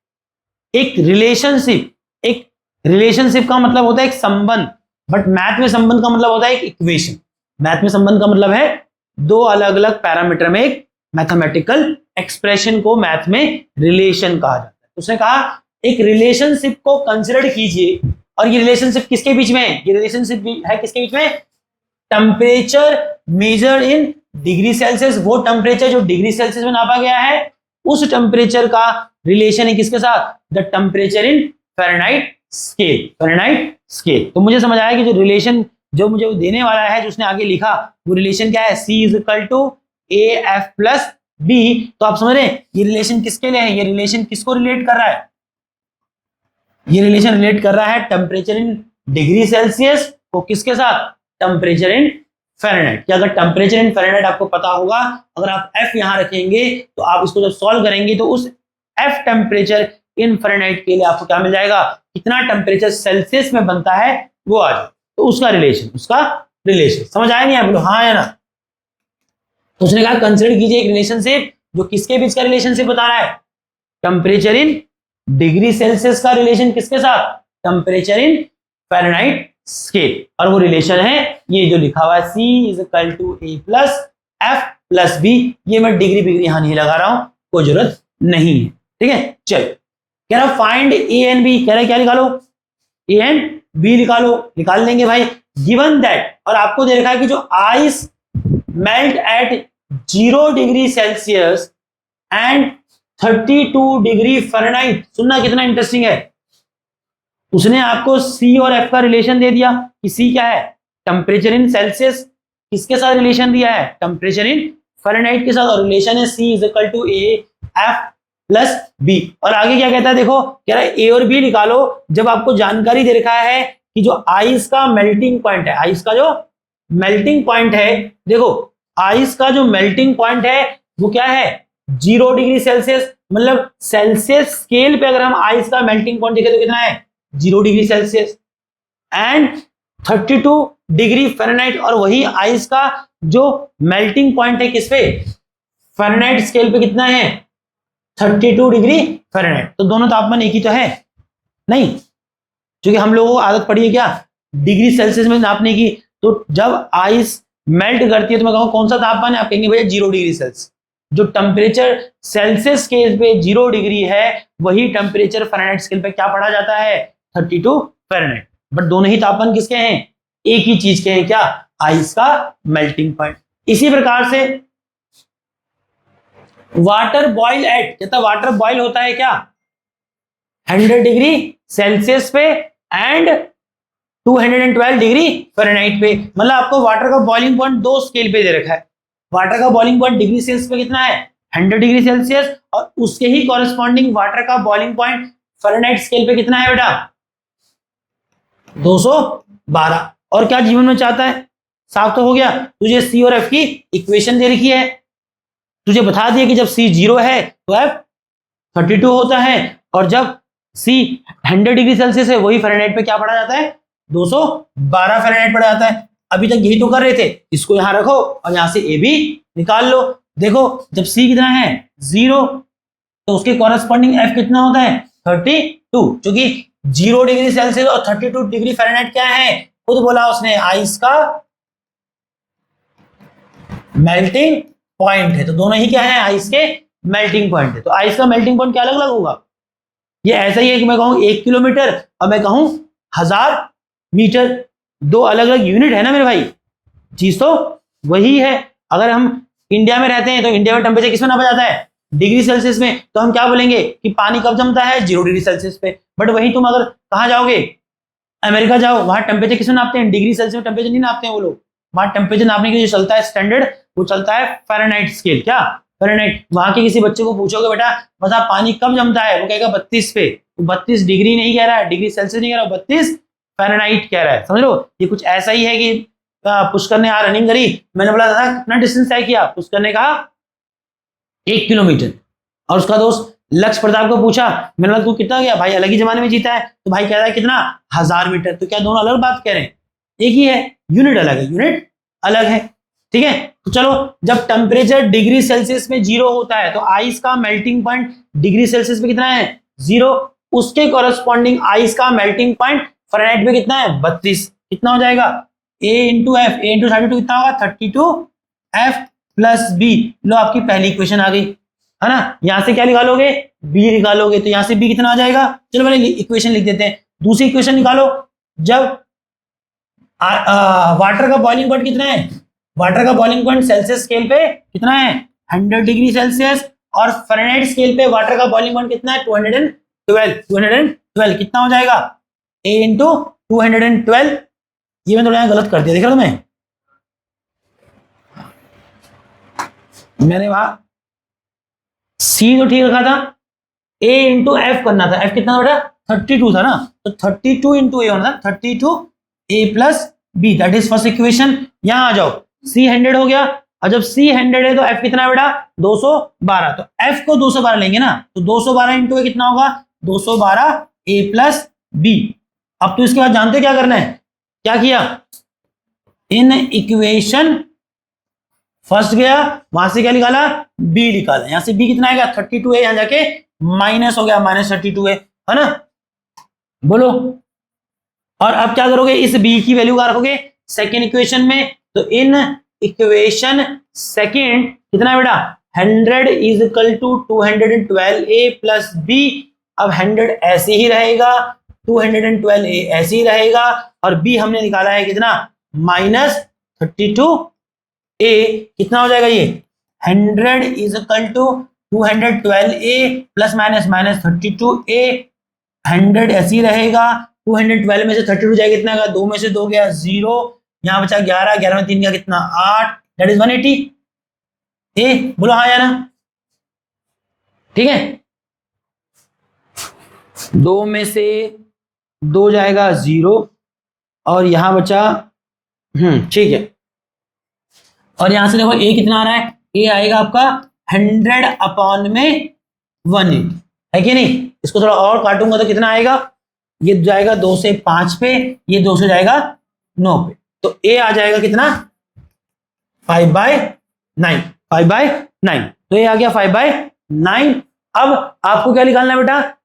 एक रिलेशनशिप। एक रिलेशनशिप का मतलब होता है एक संबंध, बट मैथ में संबंध का मतलब होता है एक इक्वेशन। मैथ में संबंध का मतलब है दो अलग अलग पैरामीटर में एक मैथमेटिकल एक्सप्रेशन को मैथ में रिलेशन कहा जाता है। उसने कहा एक रिलेशनशिप को कंसिडर कीजिए, और ये रिलेशनशिप किसके बीच में है? ये रिलेशनशिप है किसके बीच में? Temperature measured in degree Celsius, वो टेम्परेचर जो डिग्री सेल्सियस में नापा गया है, उस टेम्परेचर का रिलेशन है किसके साथ? The temperature in Fahrenheit scale. Fahrenheit scale. तो मुझे समझ आया कि जो रिलेशन जो मुझे देने वाला है, जो उसने आगे लिखा, वो रिलेशन क्या है? C is equal to AF plus B। तो आप समझ रहे हैं ये रिलेशन किसके लिए है? ये रिलेशन किसको रिलेट कर रहा है? ये रिलेशन रिलेट कर रहा है टेम्परेचर इन डिग्री सेल्सियस को किसके साथ? Temperature in Fahrenheit. कि अगर टेम्परेचर इन फ़ारेनहाइट आपको पता होगा, अगर आप F यहां रखेंगे तो आप इसको जब सॉल्व करेंगे तो उस F टेम्परेचर इन फ़ारेनहाइट के लिए आपको क्या मिल जाएगा? कितना टेम्परेचर सेल्सियस में बनता है वो आ जाए, तो उसका रिलेशन समझ आया नहीं? आप बोलो हाँ या ना? तो उसने कहा कंसिडर कीजिए एक रिलेशनशिप जो किसके बीच का रिलेशनशिप बता रहा है? टेम्परेचर इन डिग्री सेल्सियस का रिलेशन किसके साथ? Temperature in Fahrenheit scale. और वो रिलेशन है ये जो लिखा हुआ है C is equal to A plus F plus B। ये मैं डिग्री यहां नहीं लगा रहा हूं, कोई जरूरत नहीं है। ठीक है, चल कह रहा फाइंड A एंड B। कह रहा क्या निकालो? A एंड B निकालो। निकाल लेंगे भाई। गिवन दैट, और आपको दे रखा है कि जो ice melt eight 0 degree Celsius and 32 degree Fahrenheit. सुनना कितना इंटरेस्टिंग है। उसने आपको C और F का रिलेशन दे दिया कि C क्या है? Temperature in Celsius. किसके साथ रिलेशन दिया है? टेम्परेचर इन फ़ारेनहाइट के साथ। और रिलेशन है C is equal to AF plus B। और आगे क्या कहता है देखो, कह रहा है A और B निकालो जब आपको जानकारी दे रखा है कि जो आइस का मेल्टिंग पॉइंट है, आइस का जो मेल्टिंग पॉइंट है, देखो आइस का जो मेल्टिंग पॉइंट है वो क्या है? 0 डिग्री सेल्सियस। मतलब सेल्सियस स्केल पे अगर हम आइस का मेल्टिंग पॉइंट देखें तो कितना है? 0 degree Celsius and 32 degree Fahrenheit. और वही आइस का जो मेल्टिंग पॉइंट है किस पे? फ़ारेनहाइट स्केल पे कितना है? 32 डिग्री फ़ारेनहाइट। तो दोनों तापमान एक ही तो है नहीं? क्योंकि हम लोगों को आदत पड़ी है क्या डिग्री सेल्सियस में नापने की। तो जब आइस मेल्ट करती है तो मैं कहूँ कौन सा तापमान है? आप कहेंगे भैया 0 डिग्री सेल्सियस। जो टेम्परेचर सेल्सियस स्केल पे 0 डिग्री है, वही टेम्परेचर फ़ारेनहाइट स्केल पे क्या पढ़ा जाता है? 32 फ़ारेनहाइट। बट दोनों ही तापमान किसके हैं? एक ही चीज के हैं, क्या? आइस का मेल्टिंग पॉइंट। इसी प्रकार से वाटर बॉयल एट, कहता वाटर बॉयल होता है क्या? 100 डिग्री सेल्सियस पे एंड 212 डिग्री फ़ारेनहाइट पे। मतलब आपको वाटर का बॉइलिंग पॉइंट दो स्केल पे दे रखा है। वाटर का बॉइलिंग पॉइंट डिग्री सेल्सियस पे कितना है? 100 डिग्री सेल्सियस। और उसके ही कॉरेस्पॉन्डिंग वाटर का बॉइलिंग पॉइंट फ़ारेनहाइट स्केल पे कितना है बेटा? 212। और क्या जीवन में चाहता है? साफ तो हो गया। तुझे C और F की इक्वेशन दे रखी है, तुझे बता दिया कि जब C 0 है तो F 32 होता है, और जब C 100 डिग्री सेल्सियस है वही फ़ारेनहाइट पे क्या पढ़ा जाता है? 212 फ़ारेनहाइट पढ़ा जाता है। अभी तक यही तो कर रहे थे। इसको यहां रखो और यहां से A भी निकाल लो। देखो जब C कितना है? 0, तो उसके कॉरेस्पॉन्डिंग F कितना होता है? 32। क्योंकि 0 डिग्री सेल्सियस और 32 डिग्री फ़ारेनहाइट क्या है? खुद बोला उसने आइस का मेल्टिंग पॉइंट है। तो दोनों ही क्या है? आइस के मेल्टिंग पॉइंट है। तो आइस का मेल्टिंग पॉइंट क्या अलग अलग होगा? ये ऐसा ही है कि मैं कहूं 1 किलोमीटर और मैं कहूं 1000 मीटर। दो अलग अलग यूनिट है ना मेरे भाई। चीज तो वही है। अगर हम इंडिया में रहते हैं तो इंडिया में टेम्परेचर किस में नापा जाता है? डिग्री सेल्सियस में। तो हम क्या बोलेंगे कि पानी कब जमता है? 0 डिग्री सेल्सियस पे। बट वही तुम अगर कहां जाओगे? अमेरिका जाओ, वहां टेम्परेचर किस में नापते हैं? डिग्री सेल्सियस में टेम्परेचर नहीं नापते हैं वो लोग। वहां टेम्परेचर नापने के लिए जो चलता है स्टैंडर्ड, वो चलता है फ़ारेनहाइट स्केल। क्या? फ़ारेनहाइट। वहां के किसी बच्चे को पूछोगे बेटा बता पानी कब जमता है, वो कहेगा 32 पे। तो 32 डिग्री नहीं कह रहा है, डिग्री सेल्सियस नहीं कह रहा, 32 फ़ारेनहाइट कह रहा है। समझ लो, ये कुछ ऐसा ही है कि पुष्कर ने यहाँ रनिंग करी, मैंने बोला था कितना डिस्टेंस तय किया, पुष्कर ने कहा 1 किलोमीटर, और उसका दोस्त लक्ष्य प्रताप को पूछा, मैंने बोला तू कितना गया भाई, अलग ही जमाने में जीता है, तो भाई कह रहा है कितना 1000 मीटर। तो क्या दोनों अलग बात कह रहे हैं? एक ही है, यूनिट अलग है, यूनिट अलग है। ठीक है, तो चलो जब टेम्परेचर डिग्री सेल्सियस में 0 होता है तो आइस का मेल्टिंग पॉइंट डिग्री सेल्सियस में कितना है? 0। उसके कॉरेस्पॉन्डिंग आइस का मेल्टिंग पॉइंट फ़ारेनहाइट में कितना है? 32। कितना हो जाएगा? A into F, A into 32 कितना होगा? 32 F प्लस बी। लो आपकी पहली इक्वेशन आ गई, है ना। यहां से क्या निकालोगे? बी निकालोगे, तो यहां से बी कितना आ जाएगा? चलो पहले इक्वेशन लिख देते हैं। दूसरी इक्वेशन निकालो, जब वाटर का बॉइलिंग पॉइंट कितना है? वाटर का बॉइलिंग पॉइंट सेल्सियस स्केल पे कितना है? 100 डिग्री सेल्सियस, और फ़ारेनहाइट स्केल पे वाटर का बॉइलिंग पॉइंट कितना है? 212 कितना हो जाएगा? A into 212। ये मैं थोड़ा गलत कर दिया, देख रहा तुम्हें, मैंने वहां सी तो ठीक रखा था, A इंटू एफ करना था। एफ कितना बेटा? 32 था ना, तो 32 इंटू ए होना था, 32 A plus B, that is first equation. यहां आ जाओ, C 100 हो गया, और जब C 100 है तो F कितना है बेटा? 212। तो F को 212 लेंगे ना, तो 212 इंटू ए कितना होगा? 212 A प्लस बी। अब तो इसके बाद जानते हो क्या करना है? क्या किया? इन इक्वेशन फर्स्ट गया, वहां से क्या निकाला? बी निकाला। यहां से बी कितना आएगा? 32 है, यहां जाके माइनस हो गया, -32 है ना। बोलो, और अब क्या करोगे? इस बी की वैल्यू क्या रखोगे? सेकेंड इक्वेशन में। तो इन इक्वेशन सेकेंड कितना है बेटा? 100 is equal to 212A plus B. अब 100 ऐसे ही रहेगा, 212A ऐसे ही रहेगा, और बी हमने निकाला है कितना? -32A। कितना हो जाएगा ये? 100 is equal to 212A plus minus -32A। 100 ऐसे ही रहेगा, 212 में से 32 जाएगा कितना का? 2 में से 2 गया 0, यहां बचा 11, 11 में 3 का कितना? 8, दैट इज 180। ए बोलो हाँ या ना? ठीक है, 2 में से 2 जाएगा 0, और यहां बचा ठीक है, और यहां से देखो ए कितना आ रहा है? ए आएगा आपका 100 अपॉन में 180, है कि नहीं। इसको थोड़ा और काटूंगा तो कितना आएगा? ये जाएगा 2 से 5 पे, ये 2 से जाएगा 9 पे, तो ए आ जाएगा कितना? 5/9, 5/9। तो ये आ गया 5/9। अब आपको क्या निकालना है बेटा?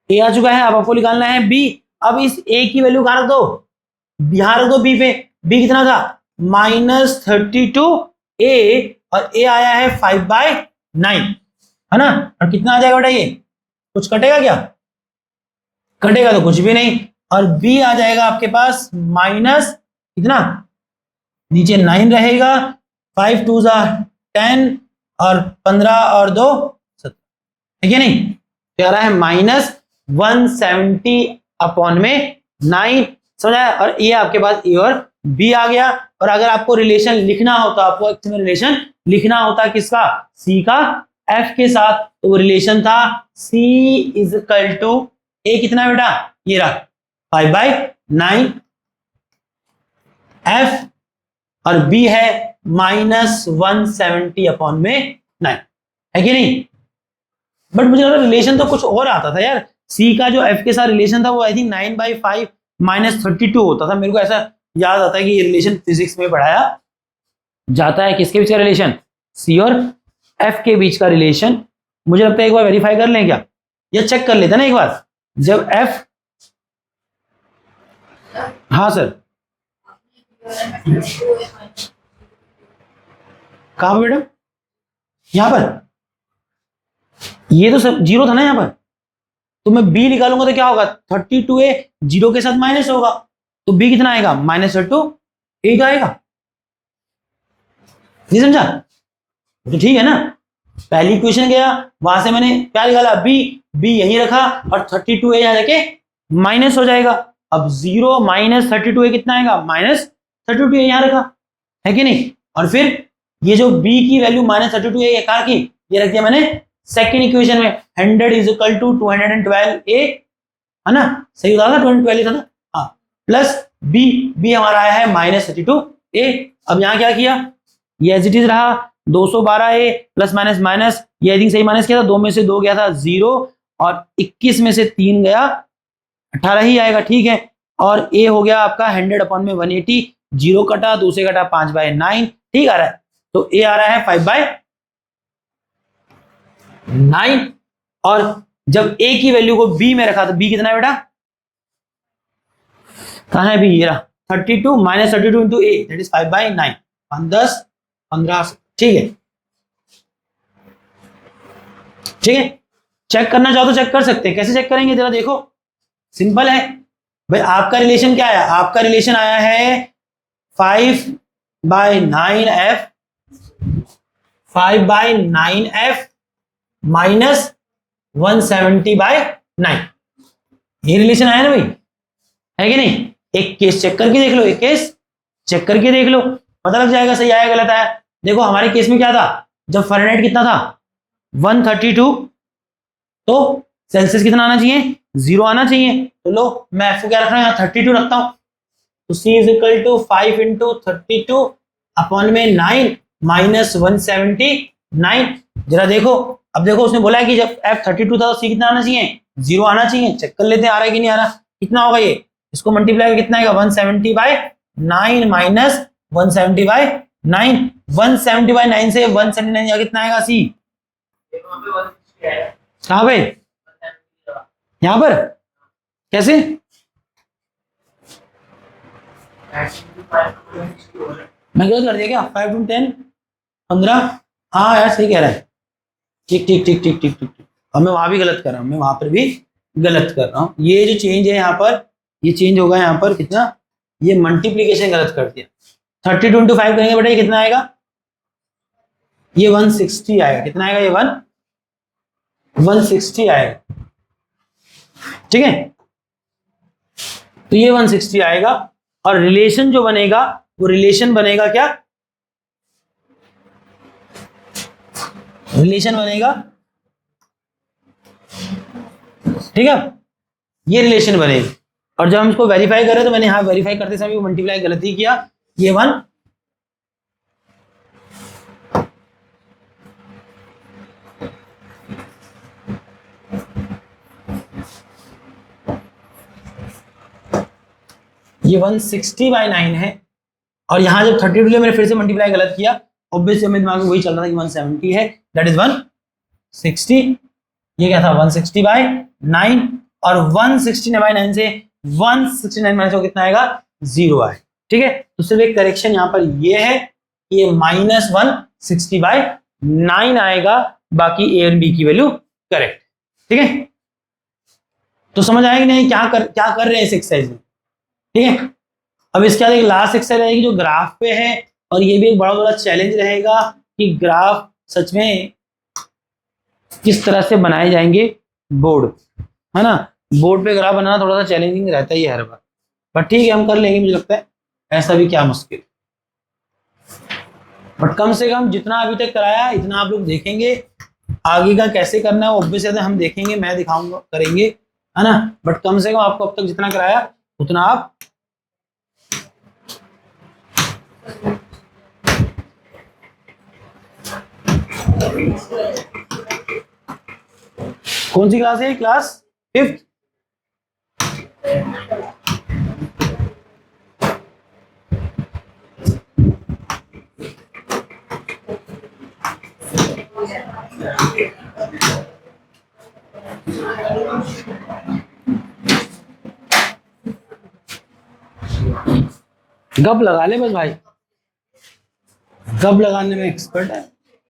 ए आ चुका है, अब आपको निकालना है बी। अब इस ए की वैल्यू कहां रख दो? यहां रख दो बी पे। बी कितना था? -32A, और ए आया है 5/9, है ना। और कितना आ जाएगा बेटा? ये कुछ कटेगा क्या? कटेगा तो कुछ भी नहीं। और बी आ जाएगा आपके पास माइनस कितना? नीचे 9 रहेगा, 5 2 10, और 15 और 2 7, है कि नहीं। क्या आ रहा है? -170 अपॉन में 9, समझा। और ये आपके पास ए और बी आ गया। और अगर आपको रिलेशन लिखना होता, आपको इसमें रिलेशन लिखना होता किसका? सी का एफ के साथ, तो वो रिलेशन था C इज इक्वल टू ए कितना बेटा? ये रहा 5/9 F, और B है -170 अपॉन में 9, है कि नहीं। बट मुझे लगा रिलेशन तो कुछ और आता था यार। C का जो F के साथ रिलेशन था वो आई थिंक 9/5 -32 होता था। मेरे को ऐसा याद आता है कि ये रिलेशन फिजिक्स में पढ़ाया जाता है। किसके बीच का रिलेशन? C और F के बीच का रिलेशन। मुझे लगता है एक बार वेरीफाई कर लें क्या, या चेक कर लेते ना एक बार। जब F, हाँ सर, कहां पर बेटा? यहां पर ये तो सब 0 था ना यहां पर, तो मैं B निकालूंगा तो क्या होगा? 32A 0 के साथ माइनस होगा, तो B कितना आएगा? -32 आएगा। नहीं समझा? तो ठीक है ना। पहली इक्वेशन गया, वहां से मैंने क्या निकाला? B यहीं रखा, और 32A यहां जाके माइनस हो जाएगा। अब 0 -32A कितना आएगा? -32A यहां रखा, है कि नहीं। और फिर ये जो B की वैल्यू -32A कहा की, ये रख दिया मैंने सेकेंड इक्वेशन में। 100 इज इक्वल टू 212A, है ना, सही होता था, 212 था ना, हाँ, प्लस B हमारा आया है -32A। अब यहां क्या किया? ये एज इट इज रहा, 212 है प्लस माइनस माइनस, ये आई थिंक सही माइनस किया था, 2 में से 2 गया था 0 और 21 में से 3 गया 18 ही आएगा, ठीक है। और ए हो गया आपका 100 अपॉन में 180, 0 कटा, 2 से कटा 5/9, ठीक आ रहा है। तो ए आ रहा है 5/9। और जब ए की वैल्यू को बी में रखा तो बी कितना है बेटा, कहां है बी, ये रहा 32 minus 32 into A that is 5/9, 10 15, ठीक है। ठीक है, चेक करना चाहो तो चेक कर सकते हैं। कैसे चेक करेंगे जरा देखो, सिंपल है भाई। आपका रिलेशन क्या आया, आपका रिलेशन आया है 5/9f, 5/9f माइनस 170/9, ये रिलेशन आया ना भाई, है कि नहीं। एक केस चेक करके देख लो, एक केस चेक करके देख लो, पता लग जाएगा सही आया गलत आया। देखो हमारे केस में क्या था, जब फ़ारेनहाइट कितना था 132, तो सेल्सियस कितना आना चाहिए, 0 आना चाहिए। तो लो मैं एफ को क्या रख रहा हूं, यहाँ 32 रखता हूं, तो C is equal to 5 into 32 upon में 9 माइनस 179। जरा देखो, अब देखो उसने बोला है कि जब F 32 था तो C कितना आना चाहिए, 0 आना चाहिए। चेक कर लेते हैं आ रहा है कि नहीं आ रहा। कितना होगा ये, इसको मल्टीप्लाई कितना आएगा 170/9 माइनस 170/9, 170/9 से 179 या कितना आएगा C, कहां पे, यहां पर, कैसे, मैं गलत कर दिया क्या, 5 to 10 15, हाँ यार सही कह रहा है, ठीक ठीक ठीक ठीक ठीक ठीक। और मैं वहां भी गलत कर रहा हूँ, मैं वहां पर भी गलत कर रहा हूँ। ये जो चेंज है यहाँ पर, ये चेंज होगा यहाँ पर कितना, ये मल्टीप्लीकेशन गलत कर दिया। 32 into 5 करेंगे बेटा, ये कितना आएगा, ये 160 आएगा। कितना आएगा, ये 160 आएगा, ठीक है। तो ये 160 आएगा और रिलेशन जो बनेगा वो रिलेशन बनेगा क्या, रिलेशन बनेगा, ठीक है, ये रिलेशन बनेगी। और जब हम इसको वेरीफाई करें तो मैंने यहां वेरीफाई करते समय मल्टीप्लाई गलत ही किया, ये 1 ये 160/9 है। और यहां जब 32 मैंने फिर से मल्टीप्लाई गलत किया, ऑब्वियसली मेरे दिमाग में वही चल रहा था कि 170 है, दैट इज 160। ये क्या था 160/9 और 169/9 से 169 माइनस कितना आएगा, 0 आए, ठीक है। तो सिर्फ एक करेक्शन यहाँ पर ये है, ये माइनस 160/9 आएगा, बाकी ए और बी की वैल्यू करेक्ट, ठीक है। तो समझ आएगी नहीं क्या कर रहे हैं इस एक्सरसाइज में, ठीक है। अब इसके बाद एक लास्ट एक्सरसाइज रहेगी जो ग्राफ पे है, और ये भी एक बड़ा चैलेंज रहेगा कि ग्राफ सच में किस तरह से बनाए जाएंगे बोर्ड, है ना। बोर्ड पे ग्राफ बनाना थोड़ा सा चैलेंजिंग रहता ही है हर बार, बट ठीक है हम कर लेंगे, मुझे लगता है ऐसा भी क्या मुश्किल। बट कम से कम जितना अभी तक कराया इतना आप लोग देखेंगे, आगे का कैसे करना है ऑब्वियसली हम देखेंगे, मैं दिखाऊंगा, करेंगे, है ना। बट कम से कम आपको अब तक जितना कराया उतना आप कौन सी क्लास है, क्लास 5th, गप लगा ले बस भाई, गप लगाने में एक्सपर्ट है।